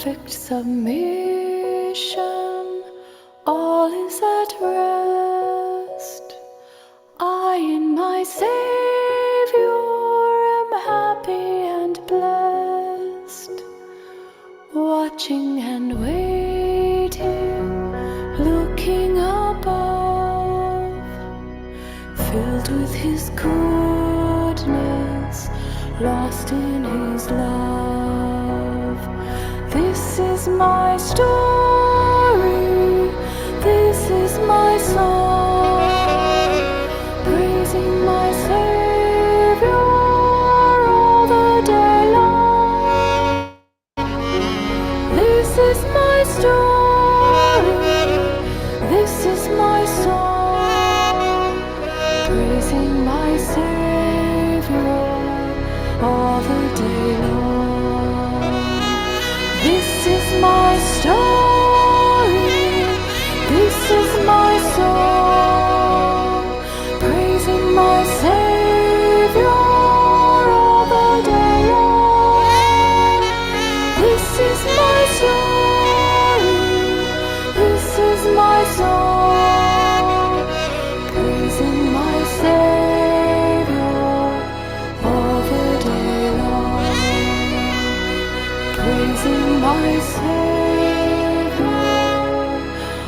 perfect submission, all is at rest. I in my Savior am happy and blessed, watching and waiting, looking above, filled with His goodness, lost in His love. This is my story, this is my song, praising my Savior all the day long. This is my story, this is my song, praising my Savior all the day long. This is my story, this is my song, praising my Savior all the day long. This is my story, this is my song, praising my Savior all the day long. Praising my Savior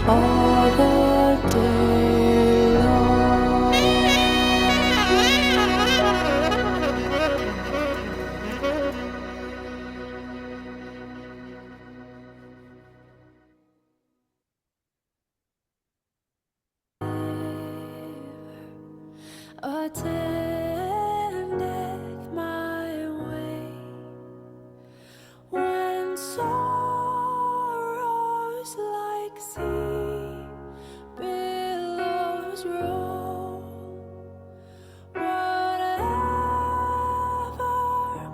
all the day long. Attendeth my way when sorrows like sea billows roll. Whatever,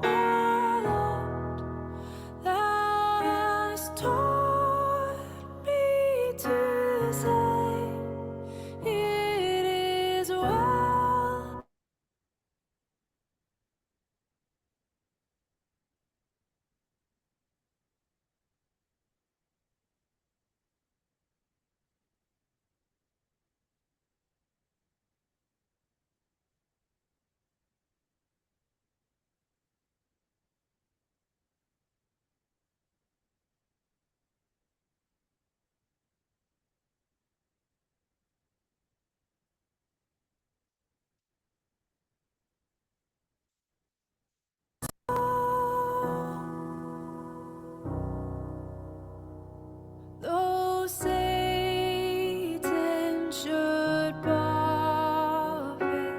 my Lord, Thou hast taught me to say, it is well. Though Satan should buffet,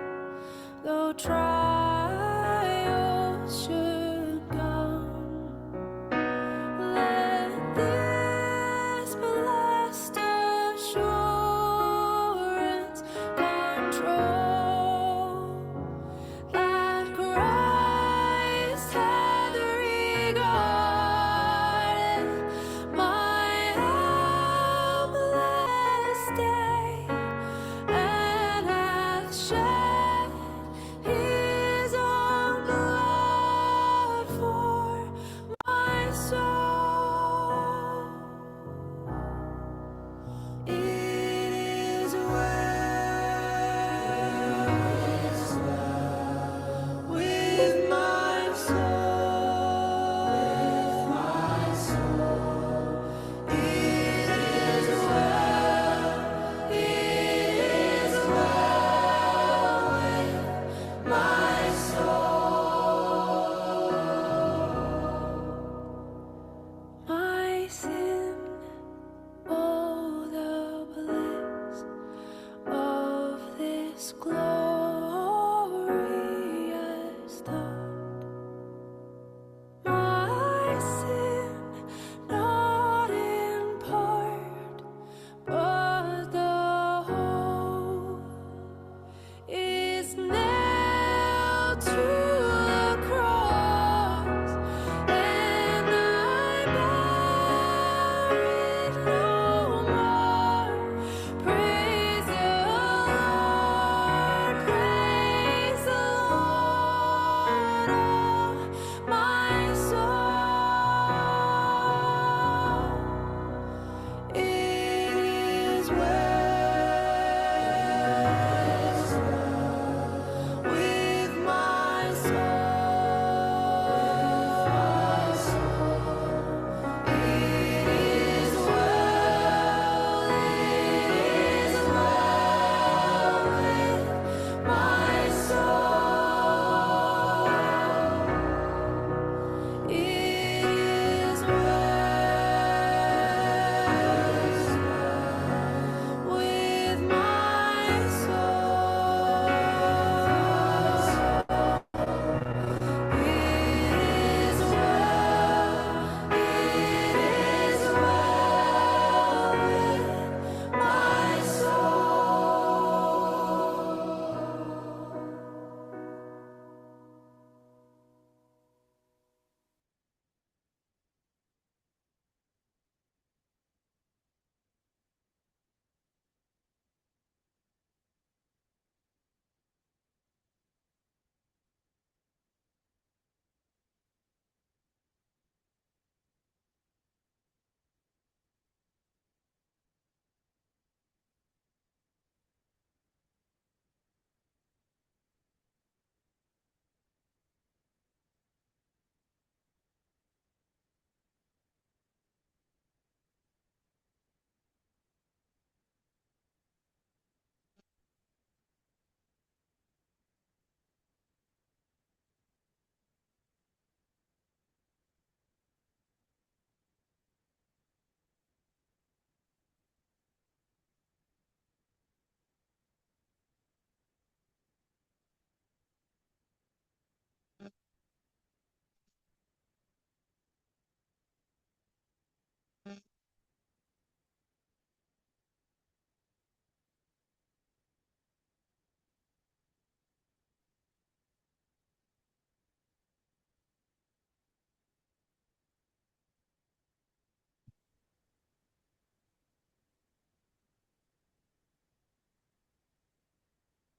though trials should come, let this blessed assurance control, that Christ hath regarded my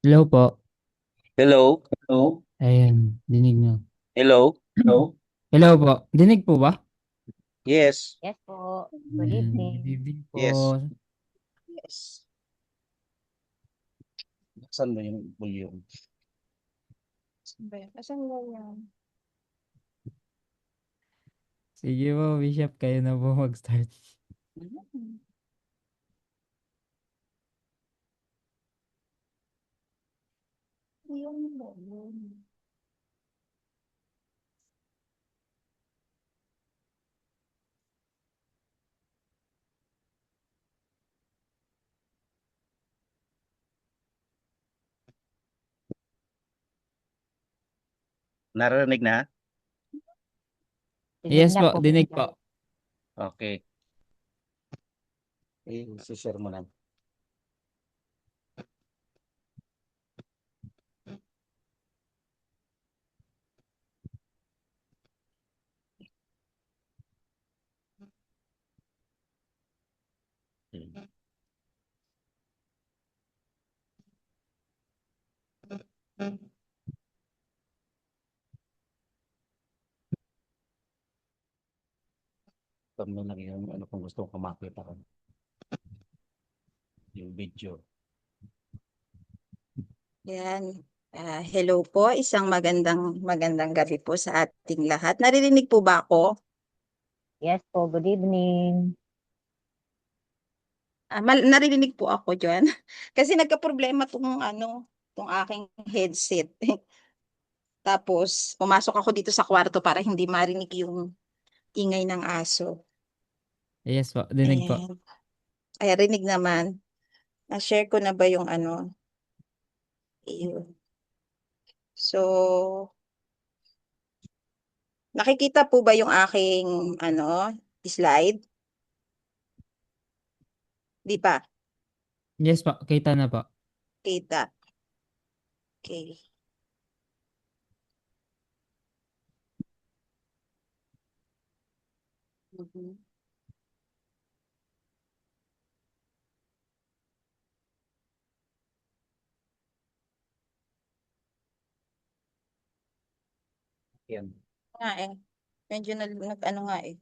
Hello po. Hello? Ayan, dinig nyo. Hello? Hello po. Dinig po ba? Yes. Yes po. Good Ayan, good evening. evening po. Yes. Yes. Saan ba yung volume? Asan ba yan? Sige po, Bishop, kayo na po mag-start. Yung volume. Narinig na? Dinig Yes na po, po, dinig Bishop. po. Okay. Share mo na. Pag mo lang yung ano kung gusto ko makita ko. Yung video. Yan. Hello po, isang magandang magandang gabi po sa ating lahat. Naririnig po ba ako? Yes po, good evening. Naririnig po ako diyan. Kasi nagka-problema tong aking headset. Tapos pumasok ako dito sa kwarto para hindi marinig yung ingay ng aso. Yes po, dinig po. Ayan. Ay, rinig naman. Na-share ko na ba yung Ayun. So, nakikita po ba yung aking slide? Di pa. Yes po, kita na po. Kita. Okay. Mhm. Yan. Nga eh. Medyo nag-ano nga eh.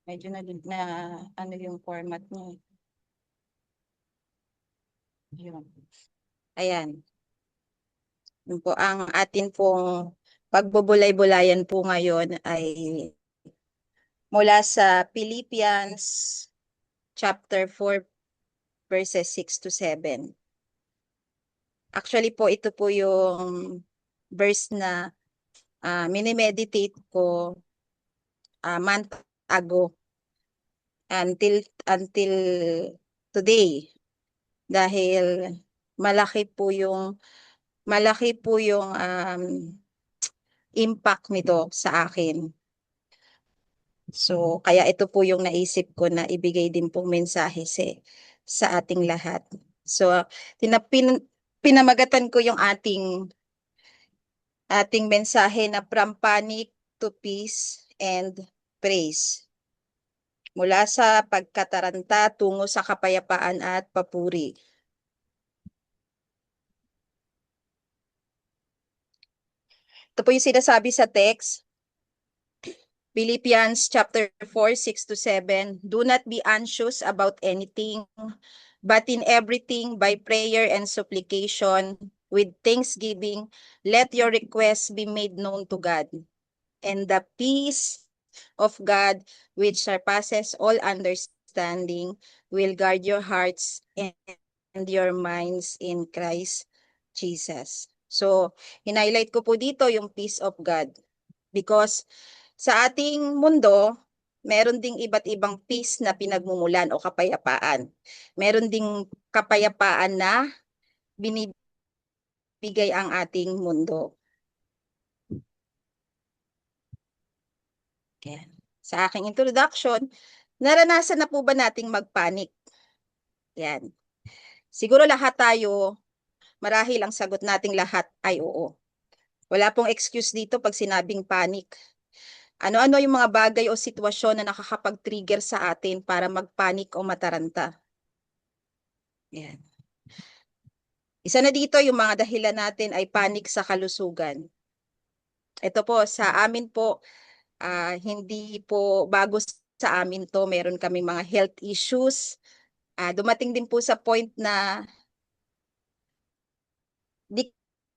Medyo na ano yung format niya eh. Yun. Ayan. Yun po ang atin pong pagbubulay-bulayan po ngayon ay mula sa Philippians chapter 4 verses 6 to 7. Actually po ito po yung verse na minimeditate ko month ago until today dahil malaki po yung impact nito sa akin. So, kaya ito po yung naisip ko na ibigay din pong mensahe sa ating lahat. So, pinamagatan ko yung ating mensahe na from panic to peace and praise. Mula sa pagkataranta tungo sa kapayapaan at papuri. Ito po yung sinasabi sa text. Philippians chapter 4, 6 to 7. Do not be anxious about anything, but in everything by prayer and supplication, with thanksgiving, let your requests be made known to God. And the peace of God, which surpasses all understanding, will guard your hearts and your minds in Christ Jesus. So, hinighlight ko po dito yung peace of God. Because sa ating mundo, meron ding iba't ibang peace na pinagmumulan o kapayapaan. Meron ding kapayapaan na binibigay ang ating mundo. Yan. Sa aking introduction, naranasan na po ba nating magpanik? Yan. Siguro lahat tayo, marahil ang sagot nating lahat ay oo. Wala pong excuse dito pag sinabing panic. Ano-ano yung mga bagay o sitwasyon na nakakapag-trigger sa atin para magpanik o mataranta? Yan. Isa na dito, yung mga dahilan natin ay panik sa kalusugan. Ito po, sa amin po, hindi po bago sa amin to. Meron kami mga health issues. Dumating din po sa point na di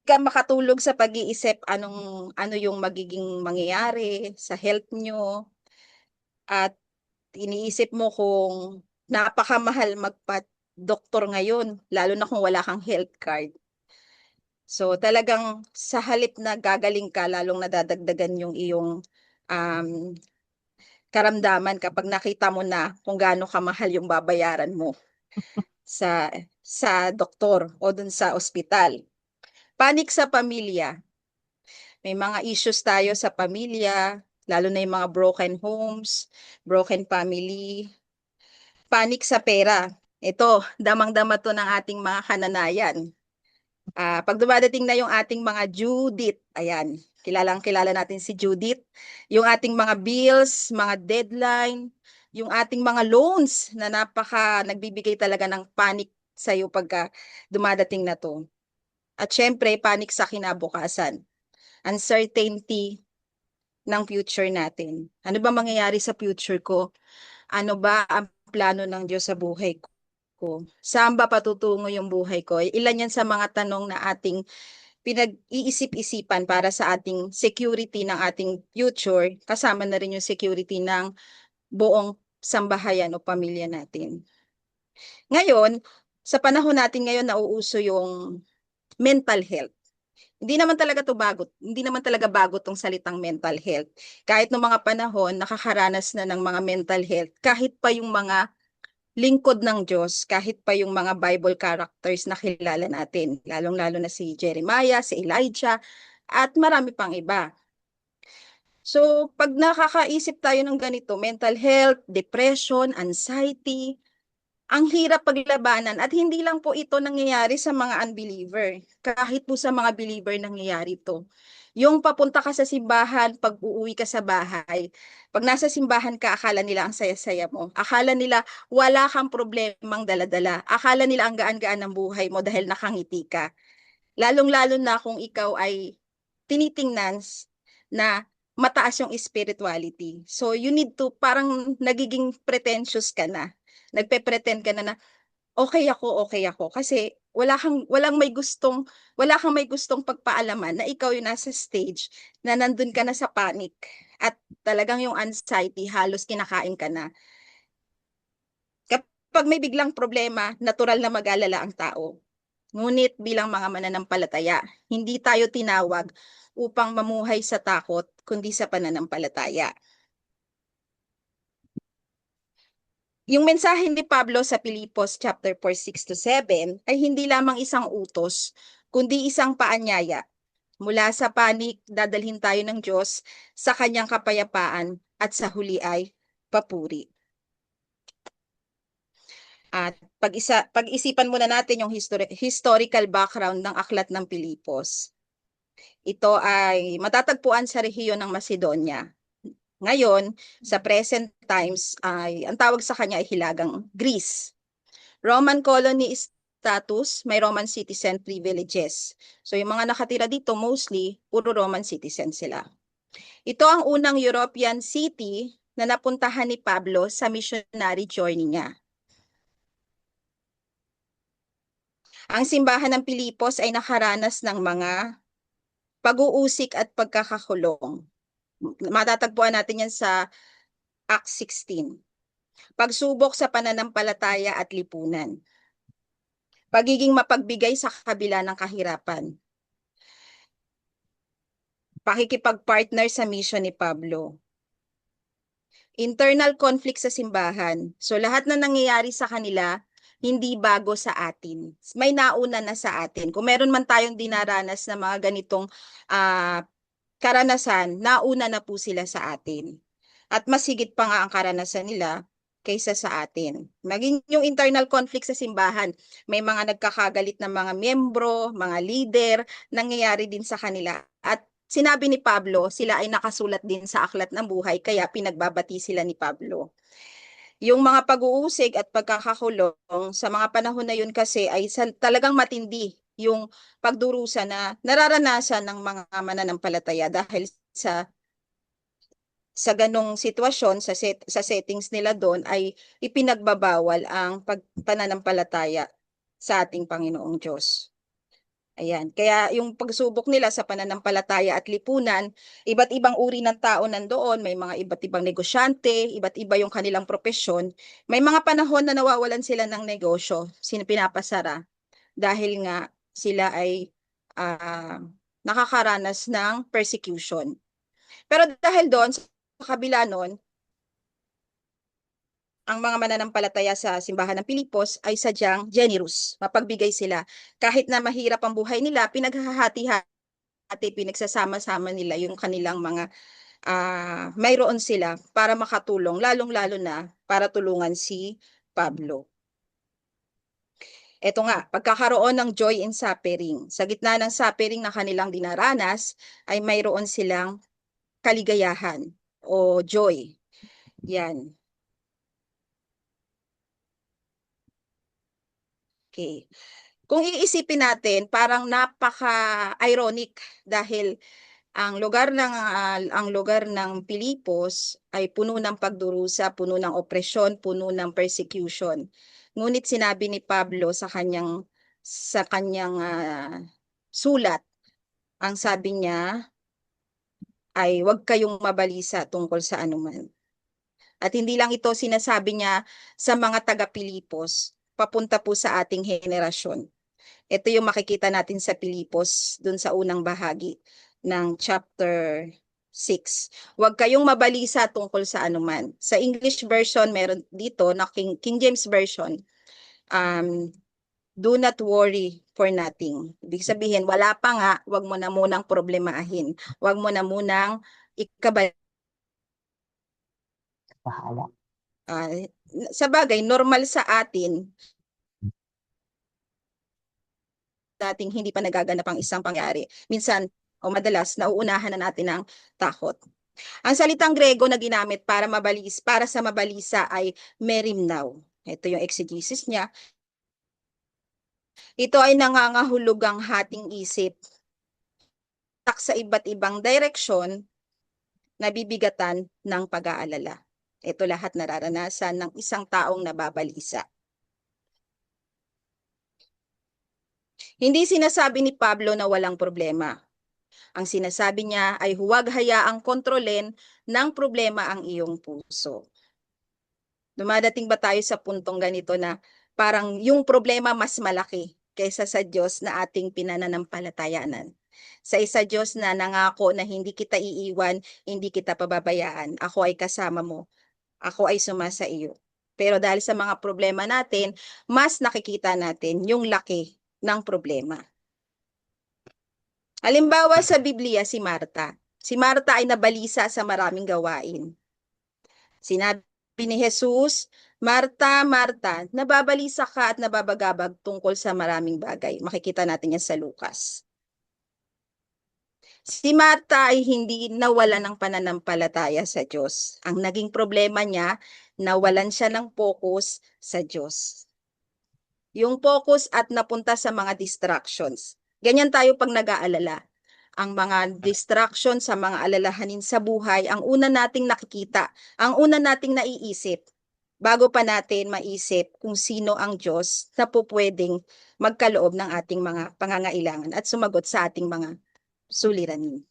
ka makatulog sa pag-iisip ano yung magiging mangyayari sa health nyo. At iniisip mo kung napakamahal magpa-doktor ngayon, lalo na kung wala kang health card. So talagang sa halip na gagaling ka, lalong nadadagdagan yung iyong um, karamdaman kapag nakita mo na kung gaano kamahal yung babayaran mo sa doktor o dun sa ospital. Panik sa pamilya. May mga issues tayo sa pamilya, lalo na yung mga broken homes, broken family. Panik sa pera. Ito, damang-dama to ng ating mga kananayan. Pag dumadating na yung ating mga due date, ayan, kilala natin si Judith, yung ating mga bills, mga deadline, yung ating mga loans na nagbibigay talaga ng panic sa iyo pagka dumadating na to. At syempre, panic sa kinabukasan. Uncertainty ng future natin. Ano ba mangyayari sa future ko? Ano ba ang plano ng Diyos sa buhay ko? Saan ba patutungo yung buhay ko? Ilan yan sa mga tanong na ating pinag-iisip-isipan para sa ating security ng ating future, kasama na rin yung security ng buong sambahayan o pamilya natin. Ngayon, sa panahon natin ngayon, nauuso yung mental health. Hindi naman talaga bago tong salitang mental health. Kahit noong mga panahon, nakakaranas na ng mga mental health, kahit pa yung mga lingkod ng Diyos, kahit pa yung mga Bible characters na kilala natin, lalong-lalo na si Jeremiah, si Elijah, at marami pang iba. So, pag nakakaisip tayo ng ganito, mental health, depression, anxiety, ang hirap paglabanan at hindi lang po ito nangyayari sa mga unbeliever. Kahit po sa mga believer nangyayari ito. Yung papunta ka sa simbahan, pag uuwi ka sa bahay, pag nasa simbahan ka, akala nila ang saya-saya mo. Akala nila wala kang problemang daladala. Akala nila ang gaan-gaan ng buhay mo dahil nakangiti ka. Lalong-lalo na kung ikaw ay tinitingnan na mataas yung spirituality. So you need to, parang nagiging pretentious ka na. Nagpe-pretend ka na okay ako kasi wala kang may gustong pagpaalaman na ikaw yung nasa stage na nandun ka na sa panic at talagang yung anxiety halos kinakain ka na. Kapag may biglang problema, natural na mag-alala ang tao. Ngunit bilang mga mananampalataya, hindi tayo tinawag upang mamuhay sa takot kundi sa pananampalataya. Yung mensahe ni Pablo sa Pilipos chapter 4, 6-7 ay hindi lamang isang utos, kundi isang paanyaya. Mula sa panik, dadalhin tayo ng Diyos sa kanyang kapayapaan at sa huli ay papuri. At pag-isipan muna natin yung historical background ng aklat ng Pilipos. Ito ay matatagpuan sa rehiyon ng Macedonia. Ngayon, sa present times, ang tawag sa kanya ay Hilagang Greece. Roman colony status, may Roman citizen privileges. So yung mga nakatira dito, mostly, puro Roman citizen sila. Ito ang unang European city na napuntahan ni Pablo sa missionary journey niya. Ang simbahan ng Pilipos ay nakaranas ng mga pag-uusik at pagkakakulong. Matatagpuan natin yan sa Acts 16. Pagsubok sa pananampalataya at lipunan. Pagiging mapagbigay sa kabila ng kahirapan. Pakikipag-partner sa mission ni Pablo. Internal conflict sa simbahan. So lahat na nangyayari sa kanila, hindi bago sa atin. May nauna na sa atin. Kung meron man tayong dinaranas na mga ganitong karanasan, nauna na po sila sa atin. At mas higit pa nga ang karanasan nila kaysa sa atin. Maging yung internal conflict sa simbahan, may mga nagkakagalit na mga miyembro, mga leader, nangyayari din sa kanila. At sinabi ni Pablo, sila ay nakasulat din sa Aklat ng Buhay, kaya pinagbabati sila ni Pablo. Yung mga pag-uusig at pagkakakulong sa mga panahon na yun kasi ay talagang matindi yung pagdurusa na nararanasan ng mga mananampalataya dahil sa ganong sitwasyon, sa settings nila doon ay ipinagbabawal ang pananampalataya sa ating Panginoong Diyos. Ayan. Kaya yung pagsubok nila sa pananampalataya at lipunan, iba't ibang uri ng tao nandoon, may mga iba't ibang negosyante, iba't iba yung kanilang propesyon. May mga panahon na nawawalan sila ng negosyo, pinapasara, dahil nga sila ay nakakaranas ng persecution. Pero dahil doon, sa kabila nun, ang mga mananampalataya sa simbahan ng Pilipos ay sadyang generous, mapagbigay sila. Kahit na mahirap ang buhay nila, pinaghahati-hati, pinagsasama-sama nila yung kanilang mga mayroon sila para makatulong, lalong-lalo na para tulungan si Pablo. Ito nga, pagkakaroon ng joy in suffering. Sa gitna ng suffering na kanilang dinaranas, ay mayroon silang kaligayahan o joy. Yan. Okay. Kung iisipin natin, parang napaka-ironic dahil ang lugar ng Pilipos ay puno ng pagdurusa, puno ng opresyon, puno ng persecution. Ngunit sinabi ni Pablo sa kanyang sulat, ang sabi niya ay huwag kayong mabalisa tungkol sa anuman. At hindi lang ito sinasabi niya sa mga taga-Pilipos, papunta po sa ating henerasyon. Ito yung makikita natin sa Pilipos, dun sa unang bahagi ng chapter 6. Huwag kayong mabalisa tungkol sa anuman. Sa English version, meron dito na King James version, do not worry for nothing. Ibig sabihin, wala pa nga, huwag mo na munang problemahin. Huwag mo na munang Bahala. sa bagay, normal sa atin, dating hindi pa nagaganap ang isang pangyari. Minsan, o madalas, nauunahan na natin ang takot. Ang salitang Grego na ginamit para sa mabalisa ay merimnao. Ito yung exegesis niya. Ito ay nangangahulugang hating isip sa iba't ibang direksyon na bibigatan ng pag-aalala. Ito lahat nararanasan ng isang taong nababalisa. Hindi sinasabi ni Pablo na walang problema. Ang sinasabi niya ay huwag hayaang kontrolin ng problema ang iyong puso. Dumadating ba tayo sa puntong ganito na parang yung problema mas malaki kaysa sa Diyos na ating pinananampalatayanan? Sa isa Diyos na nangako na hindi kita iiwan, hindi kita pababayaan, ako ay kasama mo, ako ay sumasa iyo. Pero dahil sa mga problema natin, mas nakikita natin yung laki ng problema. Halimbawa sa Biblia, si Marta. Si Marta ay nabalisa sa maraming gawain. Sinabi ni Jesus, Marta, Marta, nababalisa ka at nababagabag tungkol sa maraming bagay. Makikita natin yan sa Lucas. Si Marta ay hindi nawalan ng pananampalataya sa Diyos. Ang naging problema niya, nawalan siya ng focus sa Diyos. Yung focus at napunta sa mga distractions. Ganyan tayo pag nag-aalala. Ang mga distraction sa mga alalahanin sa buhay, ang una nating nakikita, ang una nating naiisip, bago pa natin maisip kung sino ang Diyos na pupwedeng magkaloob ng ating mga pangangailangan at sumagot sa ating mga suliranin.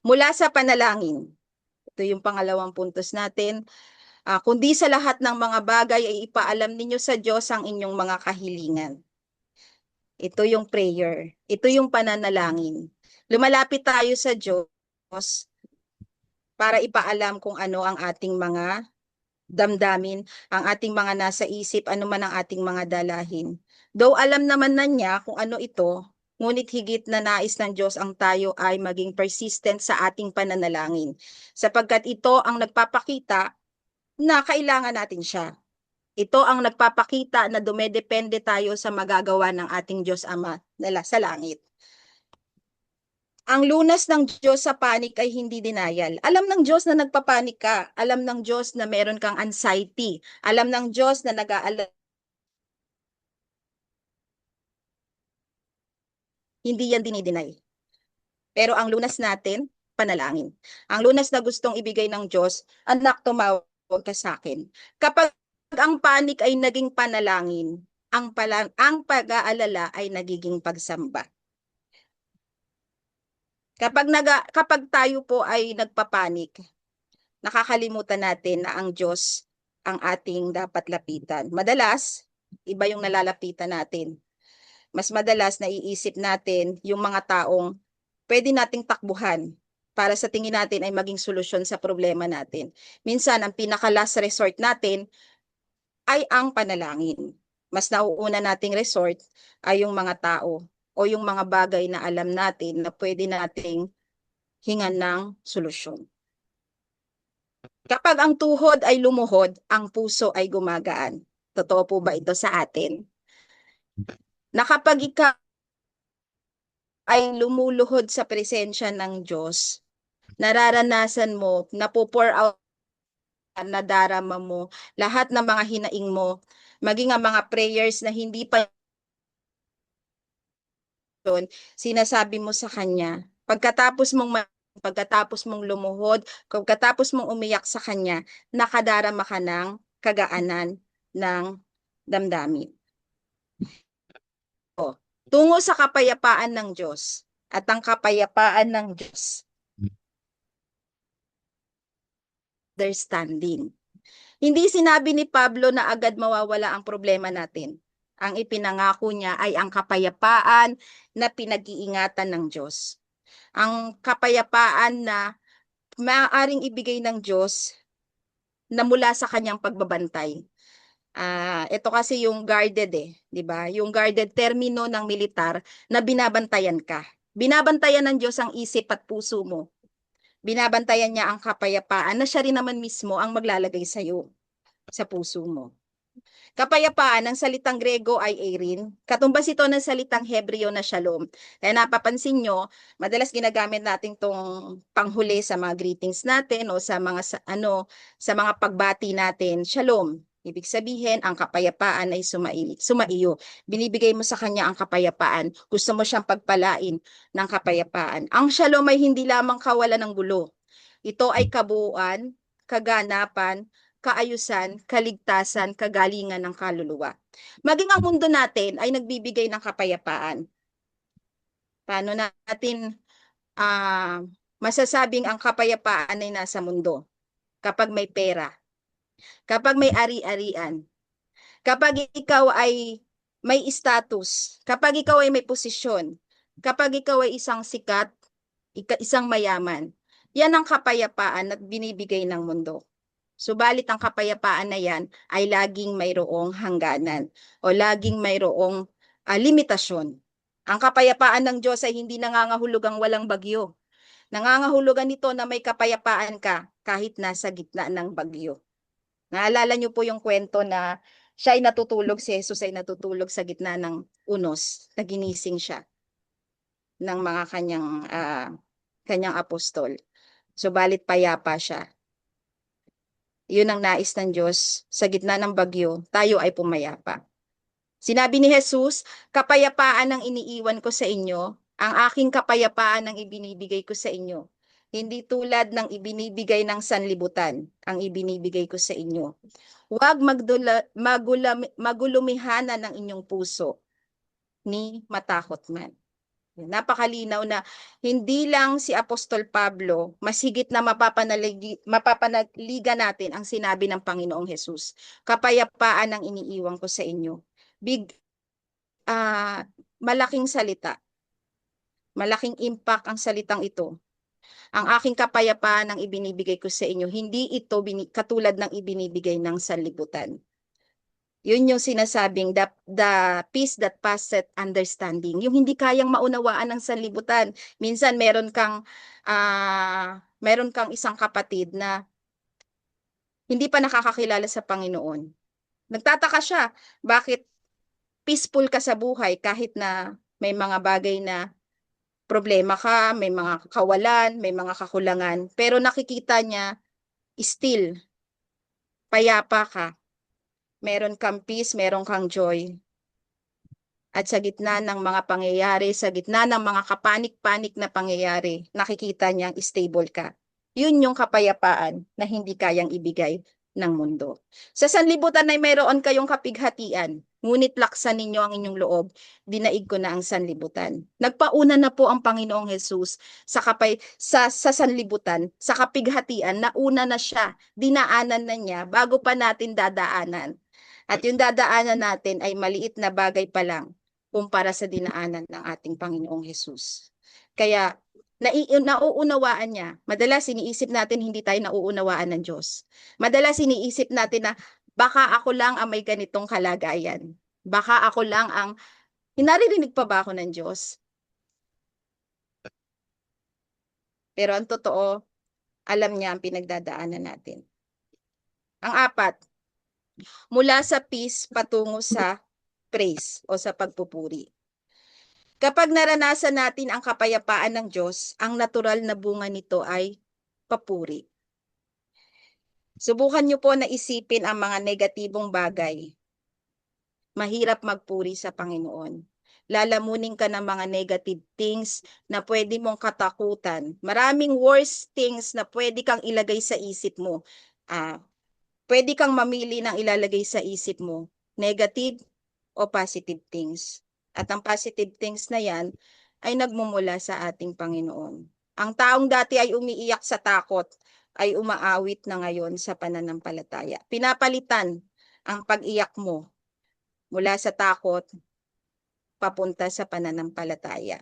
Mula sa panalangin, ito yung pangalawang puntos natin, kundi sa lahat ng mga bagay ay ipaalam ninyo sa Diyos ang inyong mga kahilingan. Ito yung prayer. Ito yung pananalangin. Lumalapit tayo sa Diyos para ipaalam kung ano ang ating mga damdamin, ang ating mga nasa isip, ano man ang ating mga dalahin. Though alam naman na niya kung ano ito, ngunit higit na nais ng Diyos ang tayo ay maging persistent sa ating pananalangin. Sapagkat ito ang nagpapakita na kailangan natin siya. Ito ang nagpapakita na dumedepende tayo sa magagawa ng ating Diyos Ama sa langit. Ang lunas ng Diyos sa panik ay hindi denial. Alam ng Diyos na nagpapanik ka. Alam ng Diyos na meron kang anxiety. Alam ng Diyos na nag-aalala. Hindi yan dinideny. Pero ang lunas natin, panalangin. Ang lunas na gustong ibigay ng Diyos, anak, tumawag ka sa akin. Kapag ang panik ay naging panalangin, ang pag-aalala ay nagiging pagsamba. Kapag tayo po ay nagpapanik, nakakalimutan natin na ang Diyos ang ating dapat lapitan. Madalas, iba yung nalalapitan natin. Mas madalas naiisip natin yung mga taong pwede nating takbuhan para sa tingin natin ay maging solusyon sa problema natin. Minsan, ang pinaka-last resort natin ay ang panalangin. Mas nauuna nating resort ay yung mga tao o yung mga bagay na alam natin na pwede nating hingan ng solusyon. Kapag ang tuhod ay lumuhod, ang puso ay gumagaan. Totoo po ba ito sa atin? Na kapag ikaw ay lumuluhod sa presensya ng Diyos, nararanasan mo, napo-pour out, nadarama mo, lahat ng mga hinaing mo, maging ang mga prayers na hindi pa yun, sinasabi mo sa Kanya. Pagkatapos mong lumuhod, pagkatapos mong umiyak sa Kanya, nakadarama ka ng kagaanan ng damdamin. Tungo sa kapayapaan ng Diyos. At ang kapayapaan ng Diyos, understanding. Hindi sinabi ni Pablo na agad mawawala ang problema natin. Ang ipinangako niya ay ang kapayapaan na pinag-iingatan ng Diyos. Ang kapayapaan na maaaring ibigay ng Diyos na mula sa kanyang pagbabantay. Ito kasi yung guarded di ba? Yung guarded termino ng militar na binabantayan ka. Binabantayan ng Diyos ang isip at puso mo. Binabantayan niya ang kapayapaan na siya rin naman mismo ang maglalagay sa iyo, sa puso mo. Kapayapaan ng salitang Grego ay erin. Katumbas ito ng salitang Hebreo na shalom. Kaya napapansin nyo, madalas ginagamit natin tong panghuli sa mga greetings natin o sa mga sa mga pagbati natin, shalom. Ibig sabihin, ang kapayapaan ay sumaiyo. Binibigay mo sa kanya ang kapayapaan. Gusto mo siyang pagpalain ng kapayapaan. Ang shalom ay hindi lamang kawalan ng gulo. Ito ay kabuuan, kaganapan, kaayusan, kaligtasan, kagalingan ng kaluluwa. Maging ang mundo natin ay nagbibigay ng kapayapaan. Paano natin masasabing ang kapayapaan ay nasa mundo? Kapag may pera, kapag may ari-arian, kapag ikaw ay may status, kapag ikaw ay may posisyon, kapag ikaw ay isang sikat, isang mayaman, yan ang kapayapaan at binibigay ng mundo. Subalit ang kapayapaan na yan ay laging mayroong hangganan o laging mayroong limitasyon. Ang kapayapaan ng Diyos ay hindi nangangahulugang walang bagyo. Nangangahulugan nito na may kapayapaan ka kahit nasa gitna ng bagyo. Naalala niyo po yung kwento na siya ay natutulog, si Jesus ay natutulog sa gitna ng unos, naginising siya ng mga kanyang apostol. Subalit payapa siya. Yun ang nais ng Diyos, sa gitna ng bagyo, tayo ay pumayapa. Sinabi ni Jesus, kapayapaan ang iniiwan ko sa inyo, ang aking kapayapaan ang ibinibigay ko sa inyo. Hindi tulad ng ibinibigay ng sanlibutan, ang ibinibigay ko sa inyo. Huwag magulumihana ng inyong puso, ni matakot man. Napakalinaw na hindi lang si Apostol Pablo, mas higit na mapapanaligan natin ang sinabi ng Panginoong Hesus. Kapayapaan ang iniiwan ko sa inyo. Malaking salita. Malaking impact ang salitang ito. Ang aking kapayapaan ang ibinibigay ko sa inyo. Hindi ito katulad ng ibinibigay ng sanlibutan. Yun yung sinasabing the peace that passeth understanding. Yung hindi kayang maunawaan ng sanlibutan. Minsan meron kang isang kapatid na hindi pa nakakakilala sa Panginoon. Nagtataka siya, bakit peaceful ka sa buhay kahit na may mga bagay na problema ka, may mga kawalan, may mga kakulangan, pero nakikita niya still payapa ka. Meron kang peace, meron kang joy. At sa gitna ng mga pangyayari, sa gitna ng mga kapanik-panik na pangyayari, nakikita niyang stable ka. Yun yung kapayapaan na hindi kayang ibigay ng mundo. Sa sanlibutan ay mayroon kayong kapighatian, ngunit laksan ninyo ang inyong loob, dinaig ko na ang sanlibutan. Nagpauna na po ang Panginoong Hesus sa sanlibutan, sa kapighatian, nauna na siya, dinaanan na niya bago pa natin dadaanan. At yung dadaanan natin ay maliit na bagay pa lang kumpara sa dinaanan ng ating Panginoong Hesus. Kaya nauunawaan niya. Madalas iniisip natin hindi tayo nauunawaan ng Diyos. Madalas iniisip natin na baka ako lang ang may ganitong kalagayan. Baka ako lang ang naririnig pa ba ako ng Diyos? Pero ang totoo, alam niya ang pinagdadaanan natin. Ang apat, mula sa peace patungo sa praise o sa pagpupuri. Kapag naranasan natin ang kapayapaan ng Diyos, ang natural na bunga nito ay papuri. Subukan niyo po na isipin ang mga negatibong bagay. Mahirap magpuri sa Panginoon. Lalamunin ka ng mga negative things na pwede mong katakutan. Maraming worst things na pwede kang ilagay sa isip mo. Pwede kang mamili ng ilalagay sa isip mo. Negative o positive things. At ang positive things na yan ay nagmumula sa ating Panginoon. Ang taong dati ay umiiyak sa takot ay umaawit na ngayon sa pananampalataya. Pinapalitan ang pag-iyak mo mula sa takot papunta sa pananampalataya.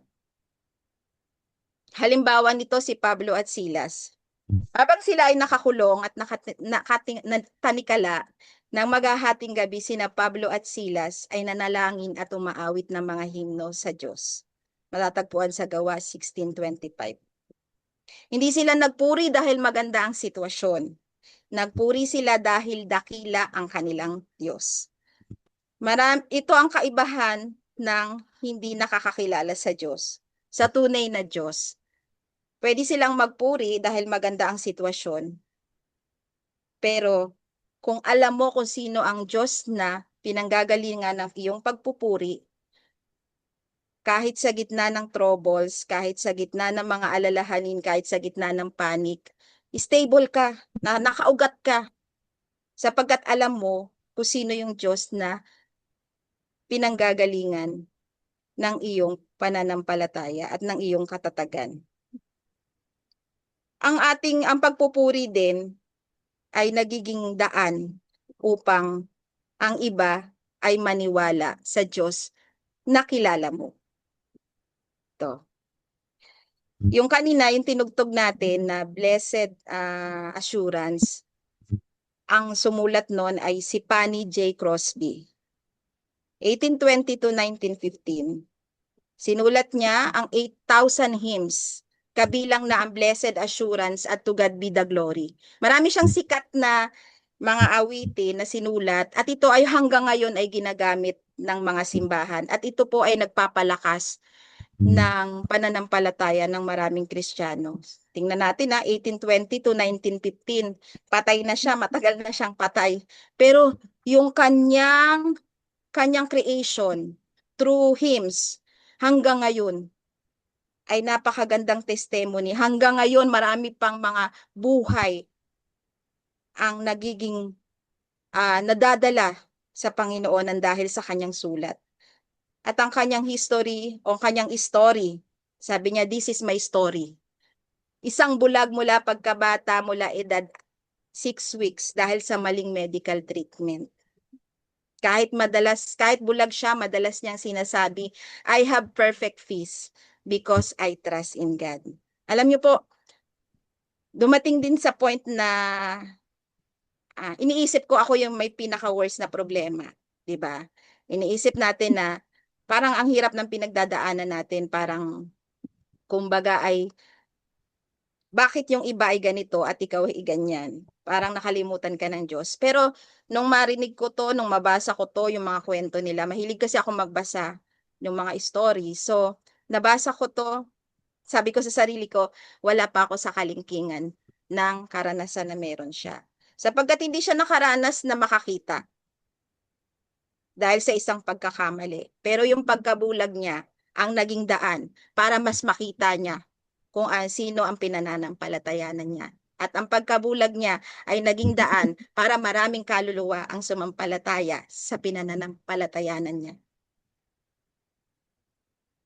Halimbawa nito si Pablo at Silas. Habang sila ay nakakulong at natanikala ng maghahating gabi, sina Pablo at Silas ay nanalangin at umaawit ng mga himno sa Diyos. Matatagpuan sa Gawa 16:25. Hindi sila nagpuri dahil maganda ang sitwasyon. Nagpuri sila dahil dakila ang kanilang Diyos. Ito ang kaibahan ng hindi nakakakilala sa Diyos. Sa tunay na Diyos, pwede silang magpuri dahil maganda ang sitwasyon. Pero kung alam mo kung sino ang Diyos na pinanggagalingan ng iyong pagpupuri, kahit sa gitna ng troubles, kahit sa gitna ng mga alalahanin, kahit sa gitna ng panic, stable ka, nakaugat ka, sapagkat alam mo kung sino yung Diyos na pinanggagalingan ng iyong pananampalataya at ng iyong katatagan. Ang pagpupuri din ay nagiging daan upang ang iba ay maniwala sa Diyos na kilala mo. Ito. Yung kanina, yung tinugtog natin na Blessed Assurance, ang sumulat nun ay si Fanny J. Crosby. 1820 to 1915. Sinulat niya ang 8,000 hymns, kabilang na ang Blessed Assurance at To God Be the Glory. Marami siyang sikat na mga awitin na sinulat at ito ay hanggang ngayon ay ginagamit ng mga simbahan. At ito po ay nagpapalakas ng pananampalataya ng maraming Kristiyano. Tingnan natin 1820 to 1915. Patay na siya, matagal na siyang patay. Pero yung kanyang creation through hymns hanggang ngayon ay napakagandang testimony. Hanggang ngayon marami pang mga buhay ang nagiging nadadala sa Panginoon dahil sa kanyang sulat. At ang kanyang history o kanyang story, sabi niya, this is my story. Isang bulag mula pagkabata, mula edad 6 weeks dahil sa maling medical treatment. Kahit bulag siya, madalas niyang sinasabi, I have perfect peace because I trust in God. Alam niyo po, dumating din sa point na iniisip ko ako yung may pinaka-worst na problema, 'di ba? Iniisip natin na parang ang hirap ng pinagdadaanan natin, parang kumbaga ay bakit yung iba ay ganito at ikaw ay ganyan? Parang nakalimutan ka ng Diyos. Pero nung marinig ko to, nung mabasa ko to, yung mga kwento nila, mahilig kasi ako magbasa ng mga story. So, nabasa ko to, sabi ko sa sarili ko, wala pa ako sa kalingkingan ng karanasan na meron siya. Sapagkat hindi siya nakaranas na makakita dahil sa isang pagkakamali. Pero yung pagkabulag niya ang naging daan para mas makita niya kung sino ang pinananampalatayanan niya. At ang pagkabulag niya ay naging daan para maraming kaluluwa ang sumampalataya sa pinananampalatayanan niya.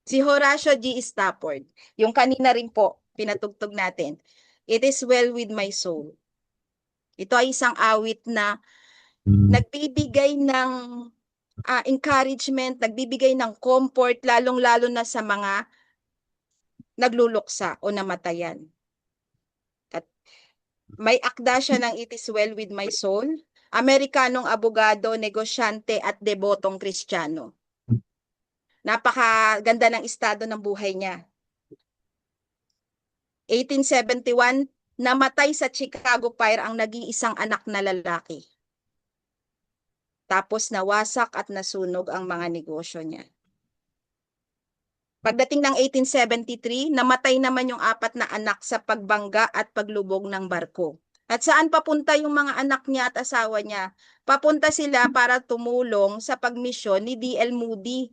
Si Horatio G. Stafford, yung kanina rin po, pinatugtog natin, It is well with my soul. Ito ay isang awit na nagbibigay ng encouragement, nagbibigay ng comfort, lalong-lalo na sa mga nagluluksa o namatayan. At may akda siya ng It is well with my soul. Amerikanong abogado, negosyante at debotong Kristiyano. Napakaganda ng estado ng buhay niya. 1871, namatay sa Chicago Fire ang nag-iisang anak na lalaki. Tapos nawasak at nasunog ang mga negosyo niya. Pagdating ng 1873, namatay naman yung 4 na anak sa pagbangga at paglubog ng barko. At saan papunta yung mga anak niya at asawa niya? Papunta sila para tumulong sa pagmisyon ni D.L. Moody.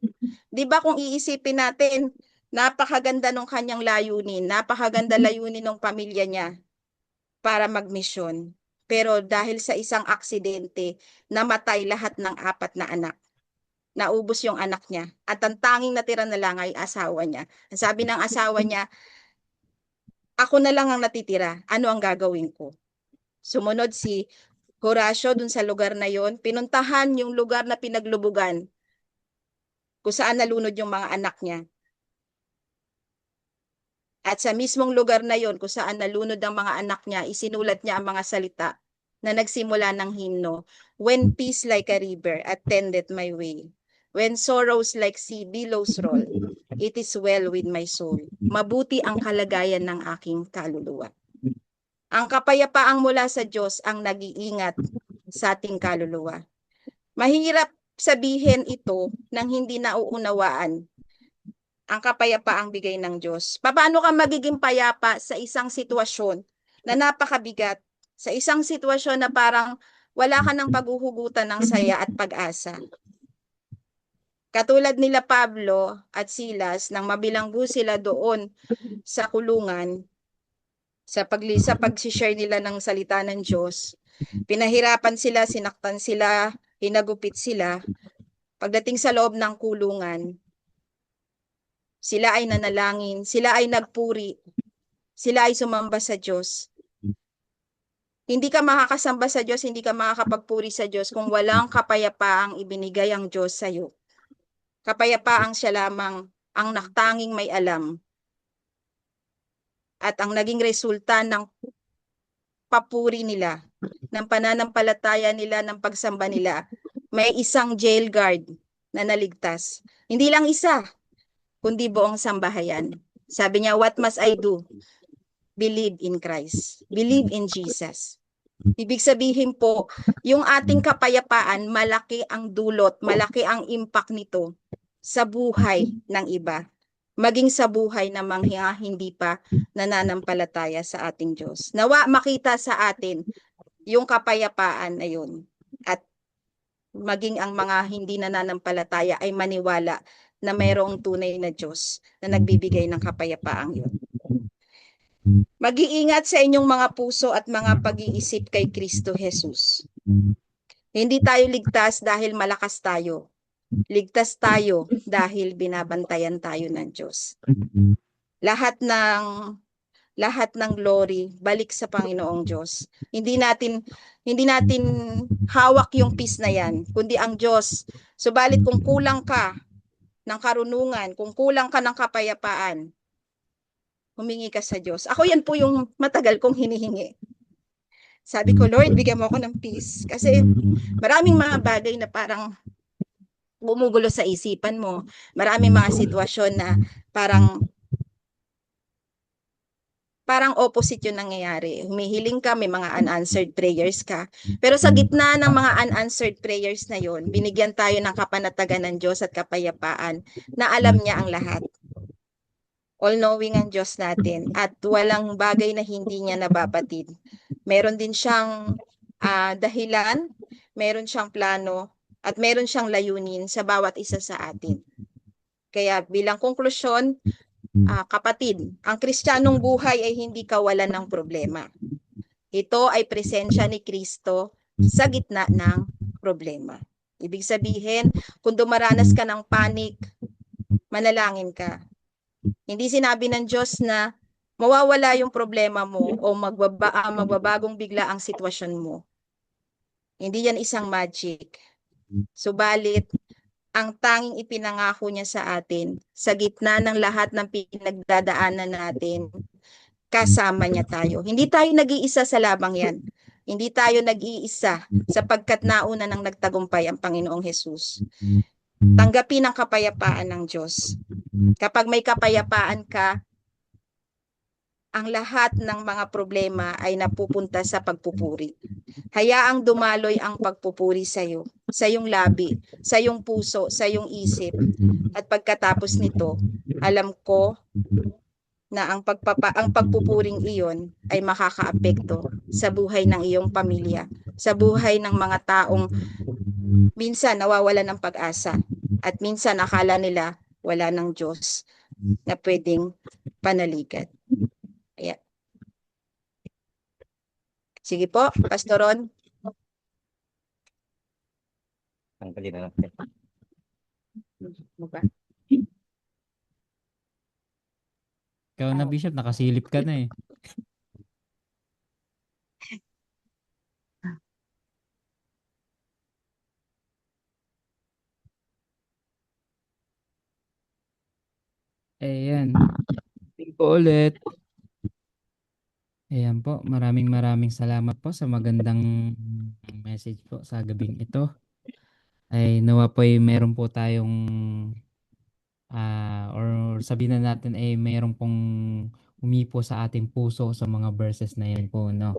'Di ba kung iisipin natin, napakaganda ng kanyang layunin, napakaganda layunin ng pamilya niya para magmisyon. Pero dahil sa isang aksidente, namatay lahat ng 4 na anak. Naubos yung anak niya. At ang tanging natira na lang ay asawa niya. Ang sabi ng asawa niya, ako na lang ang natitira. Ano ang gagawin ko? Sumunod si Horatio dun sa lugar na yon. Pinuntahan yung lugar na pinaglubugan kung saan nalunod yung mga anak niya. At sa mismong lugar na yon kung saan nalunod ang mga anak niya, isinulat niya ang mga salita na nagsimula ng himno. When peace like a river attendeth my way, when sorrows like sea billows roll, it is well with my soul. Mabuti ang kalagayan ng aking kaluluwa. Ang kapayapaang mula sa Diyos ang nag-iingat sa ating kaluluwa. Mahirap sabihin ito nang hindi nauunawaan ang kapayapaang bigay ng Diyos. Paano ka magiging payapa sa isang sitwasyon na napakabigat, sa isang sitwasyon na parang wala ka ng paghuhugutan ng saya at pag-asa? Katulad nila Pablo at Silas, nang mabilanggo sila doon sa kulungan, sa pag-share nila ng salita ng Diyos, pinahirapan sila, sinaktan sila, hinagupit sila. Pagdating sa loob ng kulungan, sila ay nanalangin, sila ay nagpuri, sila ay sumamba sa Diyos. Hindi ka makakasamba sa Diyos, hindi ka makakapagpuri sa Diyos kung walang kapayapaang ibinigay ang Diyos sa iyo. Kapayapaang siya lamang ang naktanging may alam. At ang naging resulta ng papuri nila, ng pananampalataya nila, ng pagsamba nila, may isang jail guard na naligtas. Hindi lang isa, kundi buong sambahayan. Sabi niya, what must I do? Believe in Christ. Believe in Jesus. Ibig sabihin po, yung ating kapayapaan, malaki ang dulot, malaki ang impact nito sa buhay ng iba. Maging sa buhay ng mga hindi pa nananampalataya sa ating Diyos. Nawa makita sa atin yung kapayapaan na yun. At maging ang mga hindi nananampalataya ay maniwala na mayroong tunay na Diyos na nagbibigay ng kapayapaang yun. Mag-iingat sa inyong mga puso at mga pag-iisip kay Kristo Jesus. Hindi tayo ligtas dahil malakas tayo. Ligtas tayo dahil binabantayan tayo ng Diyos. Lahat ng glory balik sa Panginoong Diyos. Hindi natin hawak yung peace na yan, kundi ang Diyos. Subalit kung kulang ka ng karunungan, kung kulang ka ng kapayapaan, humingi ka sa Diyos. Ako yan po yung matagal kong hinihingi. Sabi ko, Lord, bigyan mo ako ng peace. Kasi maraming mga bagay na parang bumugulo sa isipan mo. Maraming mga sitwasyon na parang parang opposite yung nangyayari. Humihiling ka, may mga unanswered prayers ka. Pero sa gitna ng mga unanswered prayers na yon, binigyan tayo ng kapanatagan ng Diyos at kapayapaan na alam niya ang lahat. All-knowing ang Diyos natin at walang bagay na hindi niya nababatid. Meron din siyang dahilan, meron siyang plano, at meron siyang layunin sa bawat isa sa atin. Kaya bilang konklusyon, kapatid, ang Kristiyanong buhay ay hindi kawalan ng problema. Ito ay presensya ni Kristo sa gitna ng problema. Ibig sabihin, kung dumaranas ka ng panic, manalangin ka. Hindi sinabi ng Diyos na mawawala yung problema mo o magbabagong bigla ang sitwasyon mo. Hindi yan isang magic. Subalit, ang tanging ipinangako niya sa atin, sa gitna ng lahat ng pinagdadaanan natin, kasama niya tayo. Hindi tayo nag-iisa sa labang yan. Hindi tayo nag-iisa sapagkat nauna nang nagtagumpay ang Panginoong Hesus. Tanggapin ang kapayapaan ng Diyos. Kapag may kapayapaan ka, ang lahat ng mga problema ay napupunta sa pagpupuri. Hayaang dumaloy ang pagpupuri sa iyo, sa iyong labi, sa iyong puso, sa iyong isip. At pagkatapos nito, alam ko na ang pagpupuring iyon ay makakaapekto sa buhay ng iyong pamilya, sa buhay ng mga taong minsan nawawalan ng pag-asa at minsan akala nila wala ng Diyos na pwedeng panaligan. Ayan. Sige po, Pastor Ron. Tanggalin na natin. Ikaw na, Bishop, nakasilip ka na eh. Ayan. Tingin po ulit. Ayan po, maraming salamat po sa magandang message po sa gabing ito. Ay nawa po ay meron po tayong or sabihin na natin ay meron pong umipo sa ating puso sa mga verses na yan po, no?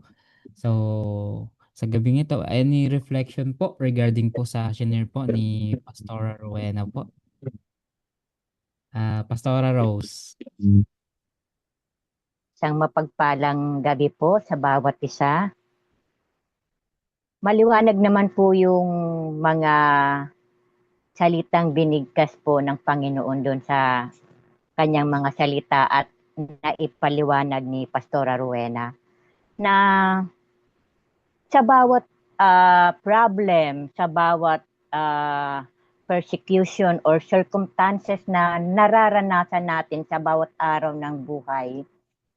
So, sa gabing ito, any reflection po regarding po sa shinare po ni Pastora Rowena po? Pastora Rose. Isang mapagpalang gabi po sa bawat isa. Maliwanag naman po yung mga salitang binigkas po ng Panginoon doon sa kanyang mga salita at naipaliwanag ni Pastora Rowena na sa bawat problem, sa bawat persecution or circumstances na nararanasan natin sa bawat araw ng buhay,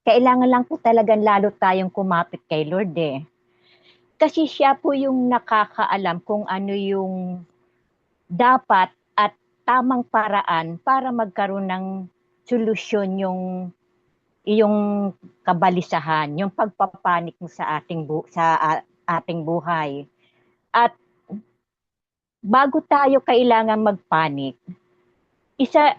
kailangan lang po talagang lalo tayong kumapit kay Lord eh. Kasi siya po yung nakakaalam kung ano yung dapat at tamang paraan para magkaroon ng solusyon yung iyong kabalisahan, yung pagpapanik mo sa ating buhay. At bago tayo kailangan magpanik,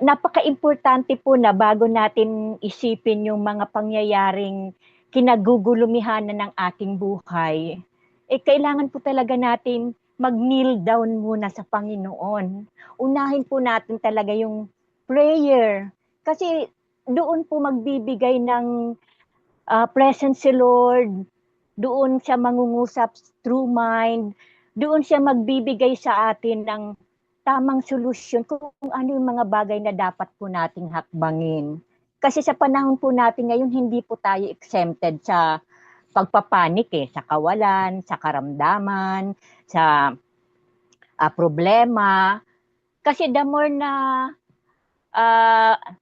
napaka-importante po na bago natin isipin yung mga pangyayaring kinagugulumihanan ng ating buhay, kailangan po talaga natin mag-kneel down muna sa Panginoon. Unahin po natin talaga yung prayer. Kasi doon po magbibigay ng presence si Lord, doon siya mangungusap through mind, doon siya magbibigay sa atin ng tamang solusyon kung ano yung mga bagay na dapat po nating hakbangin. Kasi sa panahon po natin ngayon, hindi po tayo exempted sa pagpapanik sa kawalan, sa karamdaman, sa problema. Kasi the more na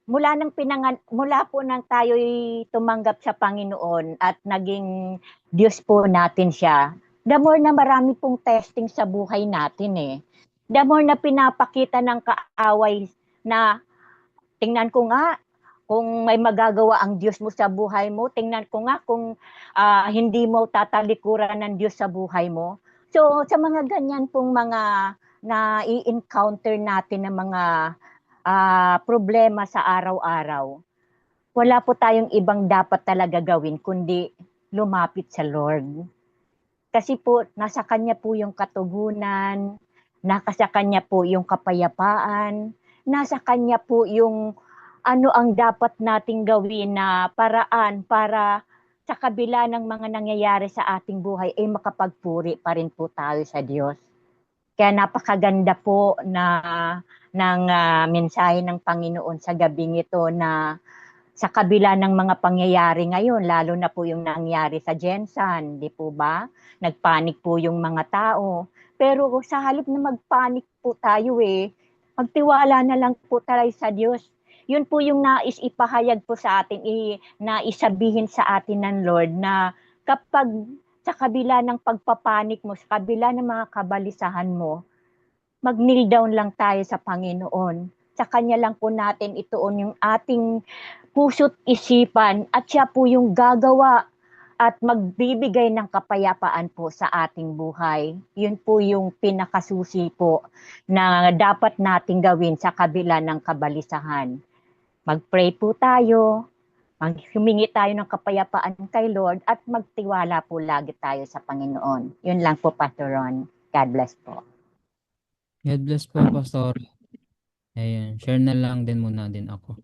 mula po nang tayo'y tumanggap sa Panginoon at naging Diyos po natin siya, the more na marami pong testing sa buhay natin The more na pinapakita ng kaaway na tingnan ko nga kung may magagawa ang Diyos mo sa buhay mo, tingnan ko nga kung hindi mo tatalikuran ng Diyos sa buhay mo. So sa mga ganyan pong mga na i-encounter natin ng mga problema sa araw-araw, wala po tayong ibang dapat talaga gawin kundi lumapit sa Lord. Kasi po, nasa Kanya po yung katugunan, nasa Kanya po yung kapayapaan, nasa Kanya po yung ano ang dapat nating gawin na paraan para sa kabila ng mga nangyayari sa ating buhay ay makapagpuri pa rin po tayo sa Diyos. Kaya napakaganda po na ng mensahe ng Panginoon sa gabing ito na sa kabila ng mga pangyayari ngayon, lalo na po yung nangyari sa Gensan, di po ba? Nagpanik po yung mga tao. Pero sa halip na magpanik po tayo magtiwala na lang po tayo sa Diyos. Yun po yung nais ipahayag po sa atin, naisabihin sa atin ng Lord na kapag sa kabila ng pagpapanik mo, sa kabila ng mga kabalisahan mo, mag-kneel down lang tayo sa Panginoon. Sa Kanya lang po natin ituon yung ating puso't isipan at siya po yung gagawa at magbibigay ng kapayapaan po sa ating buhay. Yun po yung pinakasusi po na dapat nating gawin sa kabila ng kabalisahan. Mag-pray po tayo, humingi tayo ng kapayapaan kay Lord at magtiwala po lagi tayo sa Panginoon. Yun lang po, Pastor Ron. God bless po. God bless po, Pastor. Ayun, share na lang din muna din ako.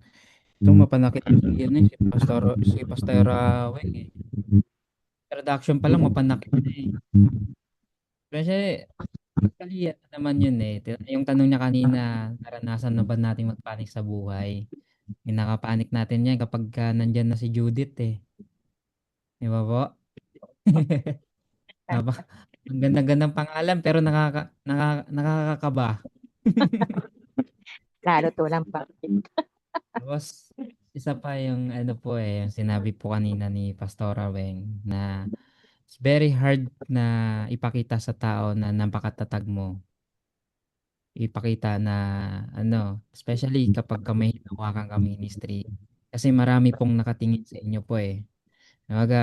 Ito mapanakit si Pastor Weng eh. Introduction pa lang mapanakit na eh. Kasi actually ano naman yun eh. Yung tanong niya kanina, naranasan na ba nating magpanik sa buhay? Yung nakapanik natin yan kapag nandyan na si Judith eh. Di ba po? Napa, ang ganda-gandang pangalan pero nakakakaba. Lalo to lang pa. Tapos, isa pa yung ano po eh, yung sinabi po kanina ni Pastora Weng na it's very hard na ipakita sa tao na napakatatag mo. Ipakita na ano, especially kapag may hinawakan ka ministry. Kasi marami pong nakatingin sa inyo po eh. Kumbaga,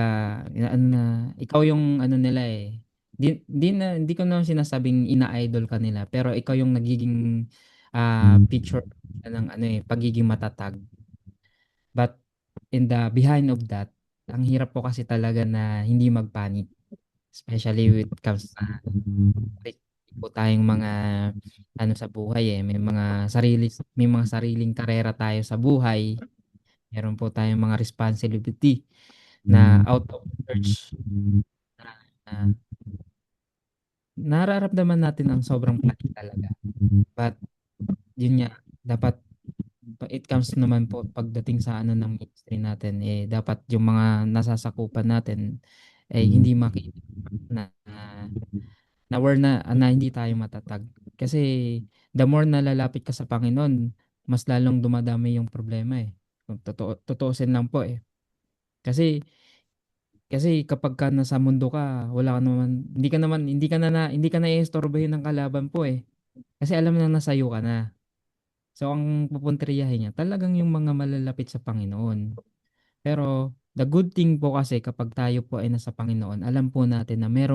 ano na, ikaw yung ano nila eh. Hindi ko naman sinasabing ina-idol ka nila, pero ikaw yung nagiging picture ng ano eh, pagiging matatag. But in the behind of that, ang hirap po kasi talaga na hindi magpanik. Especially with comes sa po tayong mga ano sa buhay eh, may mga sariling karera tayo sa buhay. Meron po tayong mga responsibility na out of church na nararamdaman natin ang sobrang panik talaga. But yun nga, dapat it comes naman po pagdating sa ano ng ministry natin eh dapat yung mga nasasakupan natin ay hindi makita na na hindi tayo matatag. Kasi the more na lalapit ka sa Panginoon, mas lalong dumadami yung problema eh. Kung tutuusin lang po eh. Kasi kasi kapag ka nasa mundo ka, wala ka naman, hindi ka na iistorbohin ng kalaban po eh. Kasi alam na nasa iyo ka na. So ang pupuntiryahin niya, talagang yung mga malalapit sa Panginoon. Pero the good thing po kasi kapag tayo po ay nasa Panginoon, alam po natin na may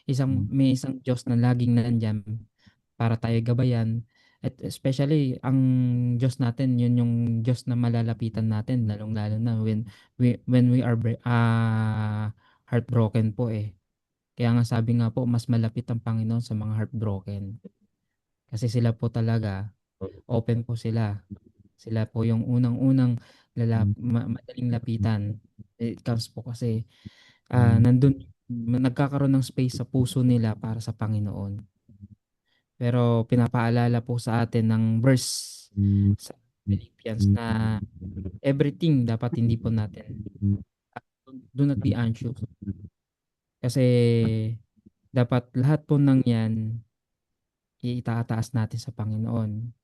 isang Diyos na laging nandiyan para tayo gabayan. At especially ang Diyos natin, yun yung Diyos na malalapitan natin lalong-lalo na when we are heartbroken po eh. Kaya nga sabi nga po, mas malapit ang Panginoon sa mga heartbroken. Kasi sila po talaga, open po sila. Sila po yung unang-unang madaling lapitan. It comes po kasi nandun, nagkakaroon ng space sa puso nila para sa Panginoon. Pero pinapaalala po sa atin ng verse sa Philippians na everything dapat hindi po natin. Do not be anxious. Kasi dapat lahat po ng yan itaataas natin sa Panginoon.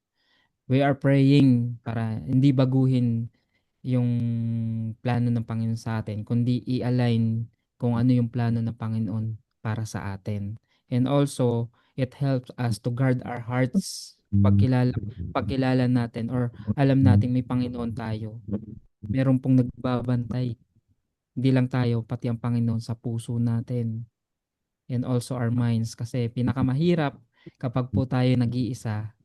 We are praying para hindi baguhin yung plano ng Panginoon sa atin, kundi i-align kung ano yung plano ng Panginoon para sa atin. And also, it helps us to guard our hearts. Pagkilala natin or alam natin may Panginoon tayo. Meron pong nagbabantay. Hindi lang tayo, pati ang Panginoon sa puso natin. And also our minds. Kasi pinakamahirap kapag po tayo nag-iisa,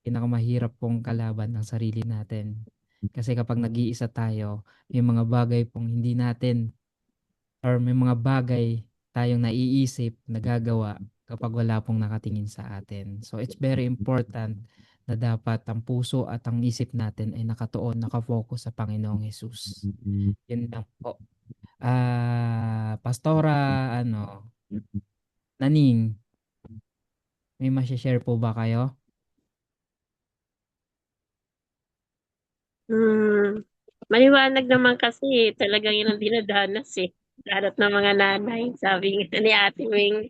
pinakamahirap pong kalaban ang sarili natin. Kasi kapag nag-iisa tayo, may mga bagay pong hindi natin or may mga bagay tayong naiisip, nagagawa kapag wala pong nakatingin sa atin. So it's very important na dapat ang puso at ang isip natin ay nakatuon, nakafocus sa Panginoong Hesus. Yun lang po. Pastora, Naning, may share po ba kayo? Maliwanag naman kasi talagang yun ang dinadanas eh. Lalo't ng mga nanay, sabi nga ni Ate Wing,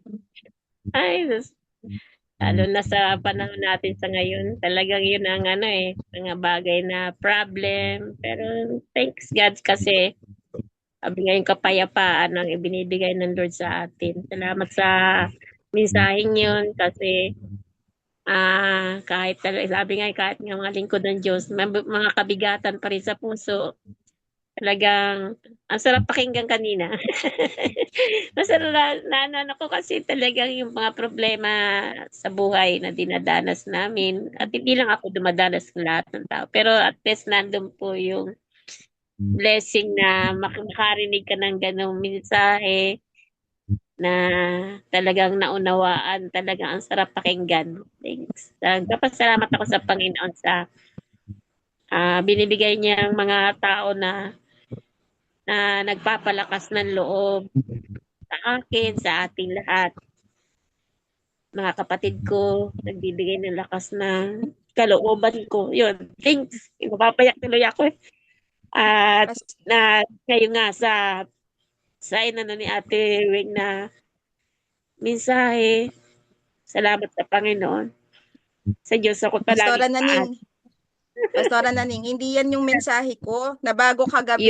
ay, lalo na sa panahon natin sa ngayon, talagang yun ang mga bagay na problem. Pero thanks God kasi sabi nga yung kapayapaan ang ibinibigay ng Lord sa atin. Salamat sa mensaheng yun kasi sabi nga kahit nga mga lingkod ng Diyos, may mga kabigatan pa rin sa puso. Talagang, ang sarap pakinggan kanina. Masarap na ko kasi talagang yung mga problema sa buhay na dinadanas namin. At hindi lang ako dumadanas ng lahat ng tao. Pero at least nandun po yung blessing na makarinig ka ng ganong mensahe na talagang naunawaan. Talagang ang sarap pakinggan. Thanks. Nagpapasalamat ako sa Panginoon sa binibigay niyang mga tao na nagpapalakas ng loob sa akin, sa ating lahat. Mga kapatid ko, nagbibigay ng lakas ng kalooban ko. Yun, thanks. Mapapayak tuloy ako eh. At ngayon nga sa inano ni Ate Wing na mensahe, salamat sa Panginoon. Sa Diyos ako Pastora palagi Naning, Pastora Naning, hindi yan yung mensahe ko na bago kagabi,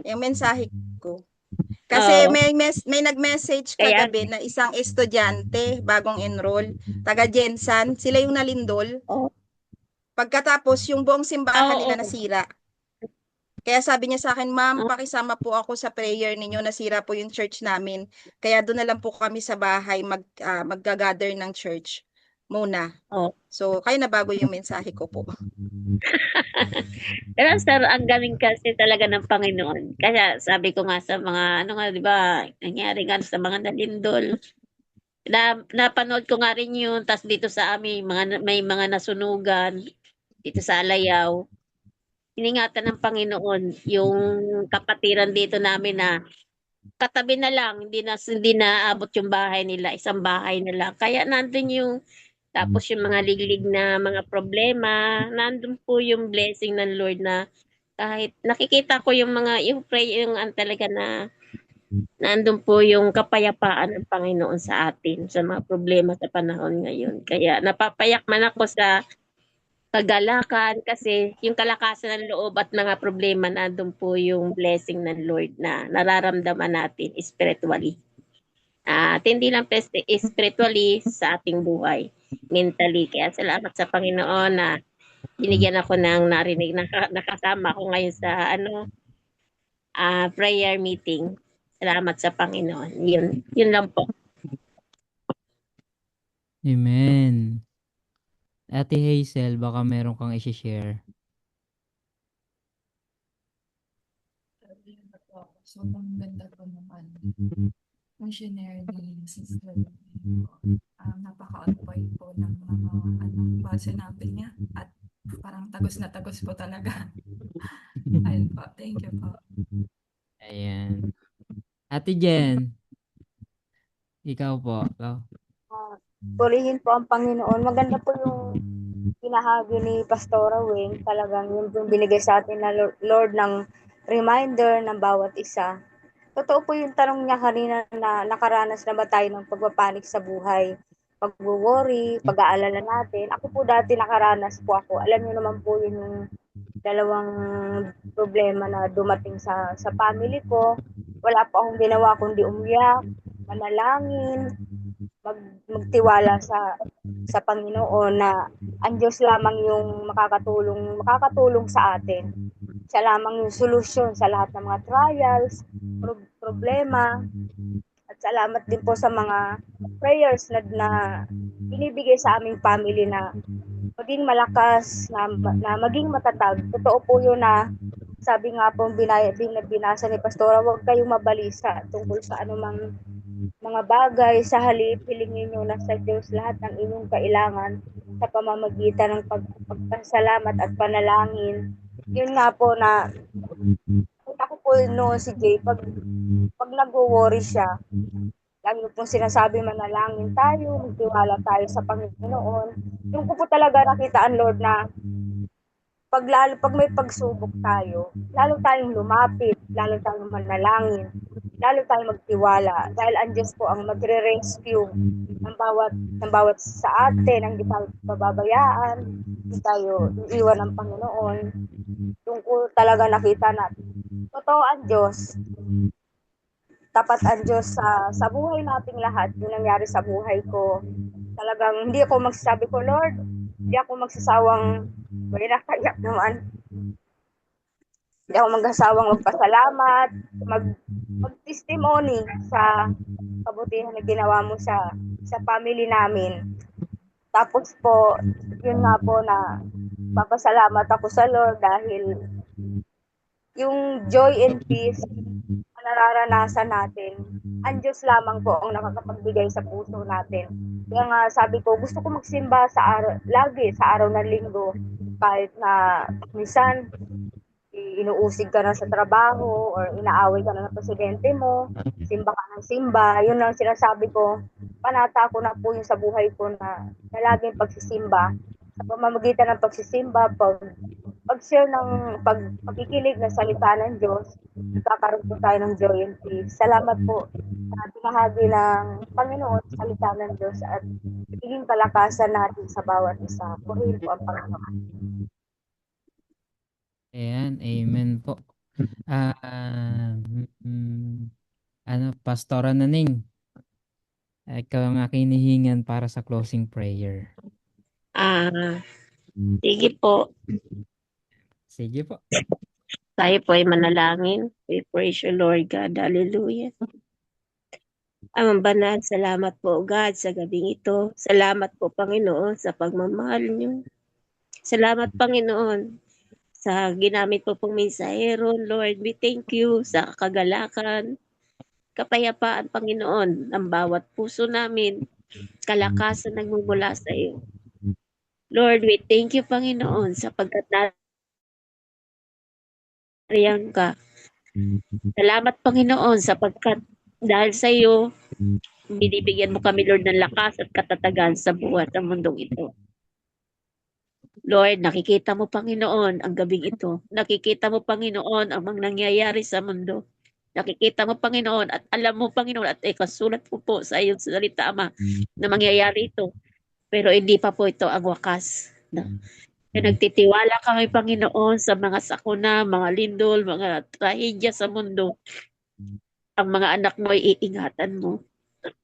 yung mensahe ko. Kasi may nag-message Kaya- kagabi na isang estudyante, bagong enroll, taga Jensan, sila yung nalindol. Oo. Pagkatapos, yung buong simbahan Oo. nila nasira. Kaya sabi niya sa akin, Ma'am, Oo. pakisama po ako sa prayer ninyo, nasira po yung church namin. Kaya doon na lang po kami sa bahay mag-gather ng church muna. Oo. So, kaya nabago yung mensahe ko po. Pero sir, ang galing kasi talaga ng Panginoon. Kaya sabi ko nga sa mga, di ba, nangyari nga sa mga nalindol. Napanood ko nga rin yun, tas dito sa amin, may mga nasunugan, dito sa Alayaw. Iningatan ng Panginoon yung kapatiran dito namin na katabi na lang, hindi na abot yung bahay nila, isang bahay na lang. Kaya nandun yung tapos yung mga liglig na mga problema, nandun po yung blessing ng Lord na kahit nakikita ko yung talaga na nandun po yung kapayapaan ng Panginoon sa atin sa mga problema sa panahon ngayon. Kaya napapayak man ako sa kagalakan kasi yung kalakasan ng loob at mga problema nandun po yung blessing ng Lord na nararamdaman natin spiritually. At hindi lang spiritually sa ating buhay, mentally. Kaya salamat sa Panginoon na binigyan ako ng narinig, nakasama ako ngayon sa prayer meeting. Salamat sa Panginoon. Yun lang po. Amen. Ate Hazel, baka meron kang i-share. Sobrang ganda po naman. Ang shinare ni Sister. Napaka-on point po ng mga sinabi niya. At parang tagos na tagos po talaga. Ayun po. Thank you po. Ayan. Ate Jen, ikaw po. Purihin po ang Panginoon. Maganda po yung pinahagi ni Pastora Wing. Talagang yung binigay sa atin na Lord ng reminder ng bawat isa. Totoo po yung tanong niya kanina na nakaranas na ba tayo ng pagpapanik sa buhay, pag-worry, pag-aalala natin. Ako po dati nakaranas po ako. Alam niyo naman po yun yung dalawang problema na dumating sa family ko. Wala po akong ginawa kundi umiyak, manalangin, magtiwala sa Panginoon na ang Diyos lamang yung makakatulong sa atin. Siya lamang yung solusyon sa lahat ng mga trials, problema. At salamat din po sa mga prayers na binibigay sa aming family na maging malakas, na maging matatag. Totoo po yun na sabi nga po binasa ni Pastora, huwag kayong mabalisa tungkol sa anumang mga bagay. Sa halip, hilingin nyo na sa Diyos lahat ng inyong kailangan sa pamamagitan ng pagpasalamat at panalangin. Yun nga po na ako po noon si Jay, pag nag-worry siya, lagi pong sinasabi manalangin tayo, magtiwala tayo sa Panginoon. Yung ko po talaga nakitaan, Lord, na pag may pagsubok tayo, lalo tayong lumapit, lalo tayong manalangin, lalo tayong magtiwala dahil ang Diyos po ang magre-rescue ng bawat sa atin, ang hindi tayo pababayaan, hindi tayo iiwan ng Panginoon. Yung ko talaga nakita na totoo ang Diyos. Tapat ang Diyos sa buhay nating lahat. Yung nangyari sa buhay ko. Talagang hindi ako magsasabi ko, Lord, hindi ako magsasawang, may nakayak naman. Hindi ako magsasawang magpasalamat, mag-testimony sa kabutihan na ginawa mo sa family namin. Tapos po, yun nga po na papasalamat ako sa Lord dahil yung joy and peace na nararanasan natin, ang Diyos lamang po ang nakakapagbigay sa puso natin. Kaya nga sabi ko, gusto ko magsimba lagi sa araw ng linggo, kahit na minsan inuusig ka na sa trabaho or inaaway ka na ng presidente mo, simba ka ng simba. Yun lang sinasabi ko, panata ko na po yung sa buhay ko na laging pagsisimba. Sa pamamagitan ng pagsisimba, pag-share ng pagkikinig ng salita ng Diyos, nagkakaroon po tayo ng joy and peace. Salamat po sa binahagi ng Panginoon, salita ng Diyos at magiging kalakasan natin sa bawat isa. Purihin po ang Panginoon. Ayan, amen po. Pastora Naning, ikaw ang aking hinihingan para sa closing prayer. Sige po. Sige po. Tayo po ay manalangin. We praise you, Lord God. Hallelujah. Amang banal, salamat po, God, sa gabing ito. Salamat po, Panginoon, sa pagmamahal niyo. Salamat, Panginoon, sa ginamit po pong mensahero, Lord. We thank you sa kagalakan, kapayapaan, Panginoon, ng bawat puso namin, kalakasan nagmumula sa iyo. Lord, we thank you, Panginoon, sapagkat nariyan ka. Salamat, Panginoon, sapagkat dahil sa iyo, binibigyan mo kami, Lord, ng lakas at katatagan sa buhat ng mundong ito. Lord, nakikita mo, Panginoon, ang gabing ito. Nakikita mo, Panginoon, ang mga nangyayari sa mundo. Nakikita mo, Panginoon, at alam mo, Panginoon, at ikasulat mo po sa iyong salita, Ama, na mangyayari ito. Pero hindi pa po ito ang wakas. Kaya nagtitiwala kami, Panginoon, sa mga sakuna, mga lindol, mga trahedya sa mundo. Ang mga anak mo ay iingatan mo.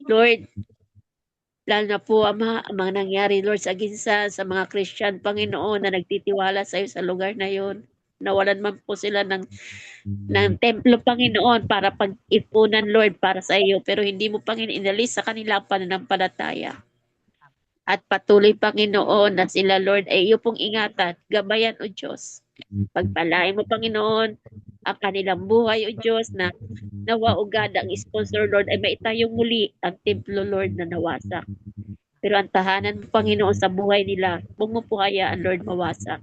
Lord, lalo na po, Ama, ang mga nangyari, Lord, sa ginsan, sa mga Christian, Panginoon, na nagtitiwala sa iyo sa lugar na yon. Nawalan man po sila ng templo, Panginoon, para pag-ipunan, Lord, para sa iyo. Pero hindi mo, Panginoon, inalis sa kanila ang pananampalataya. At patuloy, Panginoon, na sila, Lord, ay iyo pong ingatan, gabayan, O Diyos. Pagpalain mo, Panginoon, ang kanilang buhay, O Diyos, na nawa, O God, ang sponsor, Lord, ay maitayong muli ang templo, Lord, na nawasak. Pero ang tahanan mo, Panginoon, sa buhay nila, huwag mo po hayaan, Lord, mawasak.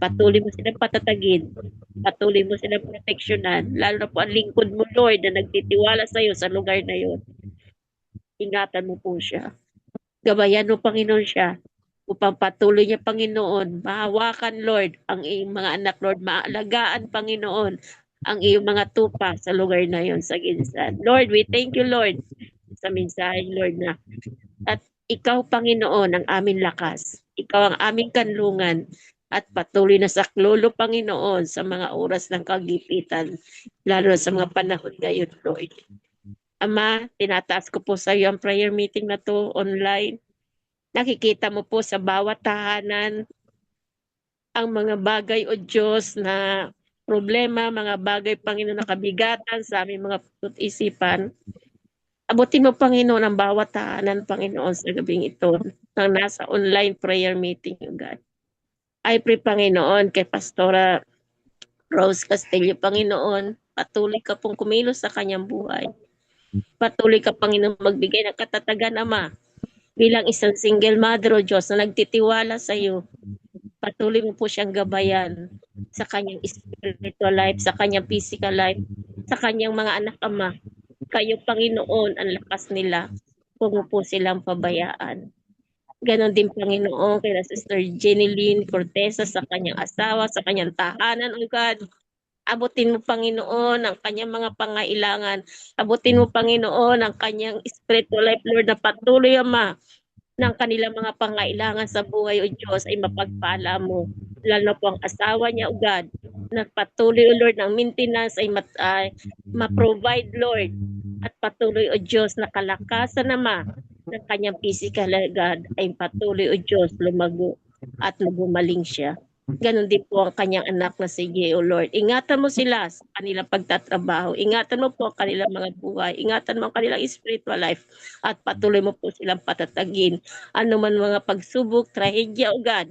Patuloy mo silang patatagin. Patuloy mo silang proteksyonan. Lalo na po ang lingkod mo, Lord, na nagtitiwala sa iyo sa lugar na yon. Ingatan mo po siya. Gabayan mo, Panginoon, siya upang patuloy niya, Panginoon, mahawakan, Lord, ang iyong mga anak, Lord, maalagaan, Panginoon, ang iyong mga tupa sa lugar na yon sa ginsan. Lord, we thank you, Lord, sa mensahe, Lord, na at ikaw, Panginoon, ang aming lakas. Ikaw ang aming kanlungan at patuloy na saklolo, Panginoon, sa mga oras ng kagipitan, lalo na sa mga panahon ngayon, Lord. Ama, tinataas ko po sa iyo ang prayer meeting na to online. Nakikita mo po sa bawat tahanan ang mga bagay, O Diyos, na problema, mga bagay, Panginoon, na kabigatan sa aming mga isipan. Abutin mo, Panginoon, ang bawat tahanan, Panginoon, sa gabing ito. ng nasa online prayer meeting, O God. I pray, Panginoon, kay Pastora Rose Castillo, Panginoon, patuloy ka pong kumilos sa kanyang buhay. Patuloy ka, Panginoon, magbigay ng katatagan, Ama, bilang isang single mother, O Diyos, na nagtitiwala sa iyo. Patuloy mo po siyang gabayan sa kanyang spiritual life, sa kanyang physical life, sa kanyang mga anak, Ama. Kayo, Panginoon, ang lakas nila. Huwag mo po silang pabayaan. Ganon din, Panginoon, kay Sister Jeneline Cortesa sa kanyang asawa, sa kanyang tahanan, O God. Abutin mo, Panginoon, ang kanyang mga pangailangan. Abutin mo, Panginoon, ang kanyang spiritual life, Lord, na patuloy, Ama, ng kanilang mga pangailangan sa buhay, O Diyos, ay mapagpala mo. Lalo na po ang asawa niya, O God, na patuloy, O Lord, ng maintenance ay ma-provide, Lord. At patuloy, O Diyos, na kalakasan, Ama, ng kanyang physical, God, ay patuloy, O Diyos, lumago at magumaling siya. Ganon din po ang kanyang anak na si Gio, Lord. Ingatan mo sila sa kanilang pagtatrabaho. Ingatan mo po ang kanilang mga buhay. Ingatan mo ang kanilang spiritual life. At patuloy mo po silang patatagin. Ano man mga pagsubok, trahedya, O God,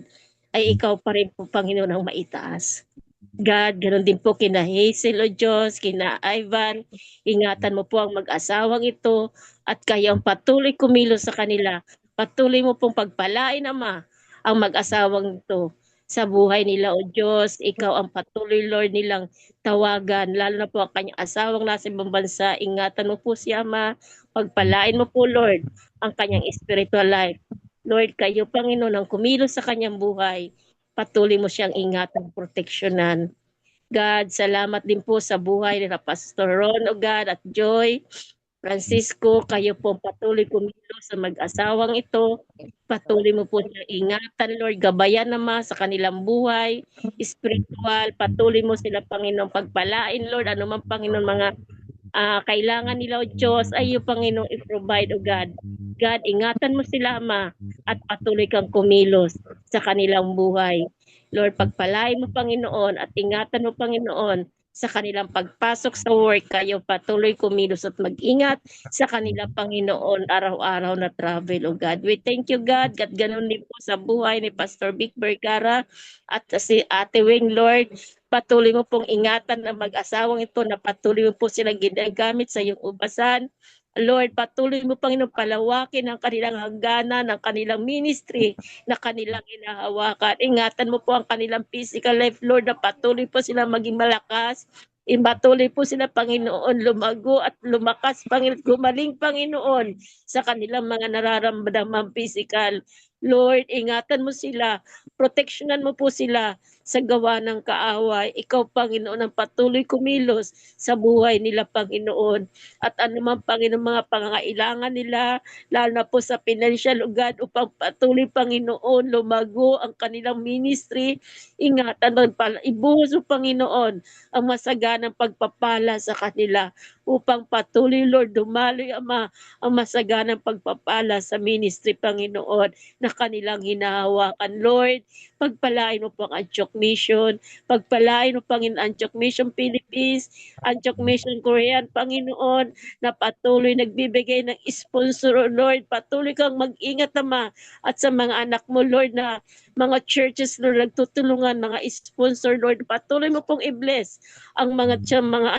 ay ikaw pa rin po, Panginoon, ang maitaas. God, ganon din po kina Hazel, O Diyos, kina Ivan. Ingatan mo po ang mag-asawang ito at kayo ang patuloy kumilos sa kanila. Patuloy mo pong pagpalain, Ama, ang mag-asawang ito sa buhay nila, O Diyos. Ikaw ang patuloy, Lord, nilang tawagan, lalo na po ang kanyang asawang nasa ibang bansa. Ingatan mo po siya, Ama. Pagpalain mo po, Lord, ang kanyang spiritual life. Lord, kayo, Panginoon, ang kumilos sa kanyang buhay. Patuloy mo siyang ingatan, proteksyonan. God, salamat din po sa buhay nila Pastor Ron, O God, at Joy. Francisco, kayo po patuloy kumilos sa mag-asawang ito. Patuloy mo po siyang ingatan, Lord, gabayan naman sa kanilang buhay, spiritual. Patuloy mo sila, Panginoon, pagpalain, Lord. Ano man, Panginoon, mga kailangan nila, O Diyos, ay iyo, Panginoon, i-provide, O God. God, ingatan mo sila, Ama, at patuloy kang kumilos sa kanilang buhay. Lord, pagpalain mo, Panginoon, at ingatan mo, Panginoon, sa kanilang pagpasok sa work, kayo patuloy kumilos at mag-ingat sa kanilang, Panginoon, araw-araw na travel, O God. We thank you, God. At ganun din po sa buhay ni Pastor Vic Vergara at si Ate Wing, Lord. Patuloy mo pong ingatan ang mag-asawang ito na patuloy mo po silang ginagamit sa iyong ubasan. Lord, patuloy mo, Panginoon, palawakin ang kanilang hangganan, ang kanilang ministry na kanilang hinahawakan. Ingatan mo po ang kanilang physical life, Lord, na patuloy po silang maging malakas. Patuloy po sila, Panginoon, lumago at lumakas, Panginoon, gumaling, Panginoon, sa kanilang mga nararamdamang physical. Lord, ingatan mo sila, proteksyonan mo po sila sa gawa ng kaaway. Ikaw, Panginoon, ang patuloy kumilos sa buhay nila, Panginoon. At anuman, Panginoon, mga pangangailangan nila, lalo na po sa financial, O God, upang patuloy, Panginoon, lumago ang kanilang ministry. Ingatan mo, ibuhos, O Panginoon, ang masaganang pagpapala sa kanila upang patuloy, Lord, dumaloy, Ama, ang masaganang pagpapala sa ministry, Panginoon, na kanilang hinahawakan. Lord, pagpalain mo po ang Antioch Mission, pagpalain mo, Panginoon, Antioch Mission Philippines, Antioch Mission Korean, Panginoon, na patuloy nagbibigay ng sponsor, O Lord. Patuloy kang mag-ingat, Ama, at sa mga anak mo, Lord, na mga churches, Lord, nagtutulungan, mga sponsor, Lord. Patuloy mo pong i-bless ang mga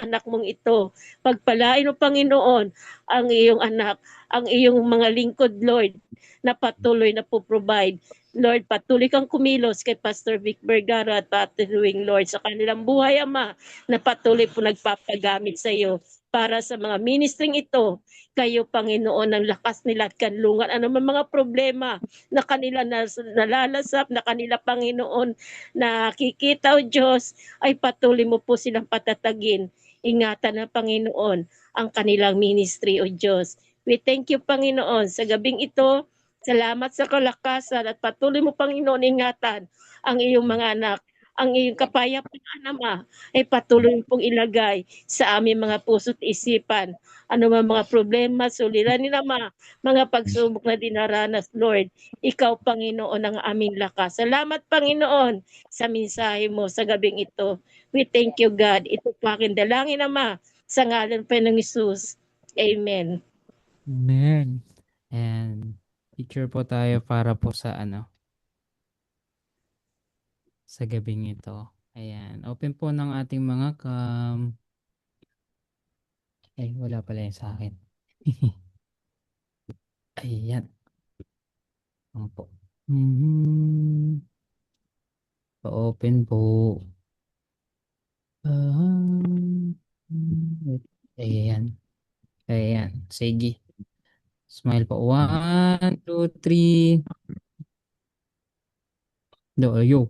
anak mong ito. Pagpalain mo, Panginoon, ang iyong anak, ang iyong mga lingkod, Lord, na patuloy na po provide. Lord, patuloy kang kumilos kay Pastor Vic Vergara at patuloy, Lord, sa kanilang buhay, Ama, na patuloy po nagpapagamit sa iyo para sa mga ministering ito. Kayo, Panginoon, ang lakas nila at kanlungan. Ano man mga problema na kanila nalalasap, na kanila, Panginoon, nakikita, O Diyos, ay patuloy mo po silang patatagin. Ingatan na, Panginoon, ang kanilang ministry, O Diyos. We thank you, Panginoon, sa gabing ito. Salamat sa kalakasan at patuloy mo, Panginoon, ingatan ang iyong mga anak. Ang iyong kapayapaan, Ama, ay patuloy pong ilagay sa aming mga puso't isipan. Ano man mga problema, suliranin, Ama, mga pagsubok na dinaranas, Lord. Ikaw, Panginoon, ang aming lakas. Salamat, Panginoon, sa mensahe mo sa gabing ito. We thank you, God. Ito po aking dalangin, Ama, sa ngalan pa ng Jesus. Amen. Amen. And Picture po tayo para po sa ano, sa gabing ito. Ayan. Open po ng ating mga cam. Ay, wala pala yung sa akin. Ayan. Ano po. Pa-open po. Wait. Ayan. Ayan. Sige. Smile po. 1, 2, 3. No, ayaw.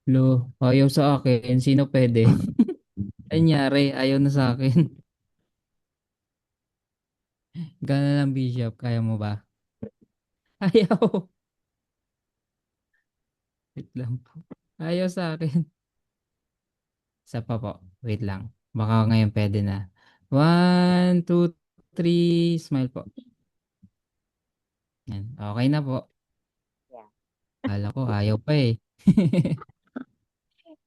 Lo, ayaw sa akin. Sino pwede? Anyari, ayaw na sa akin. Gana lang, Bishop. Kaya mo ba? Ayaw. Wait lang po. Ayaw sa akin. Isa pa po. Wait lang. Baka ngayon pwede na. 1, 2, 3. Smile po. Yan. Okay na po. Yeah. Kala ko ayaw pa eh.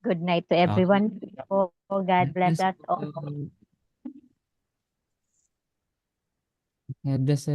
Good night to Okay. everyone. Oh, God bless us all. God bless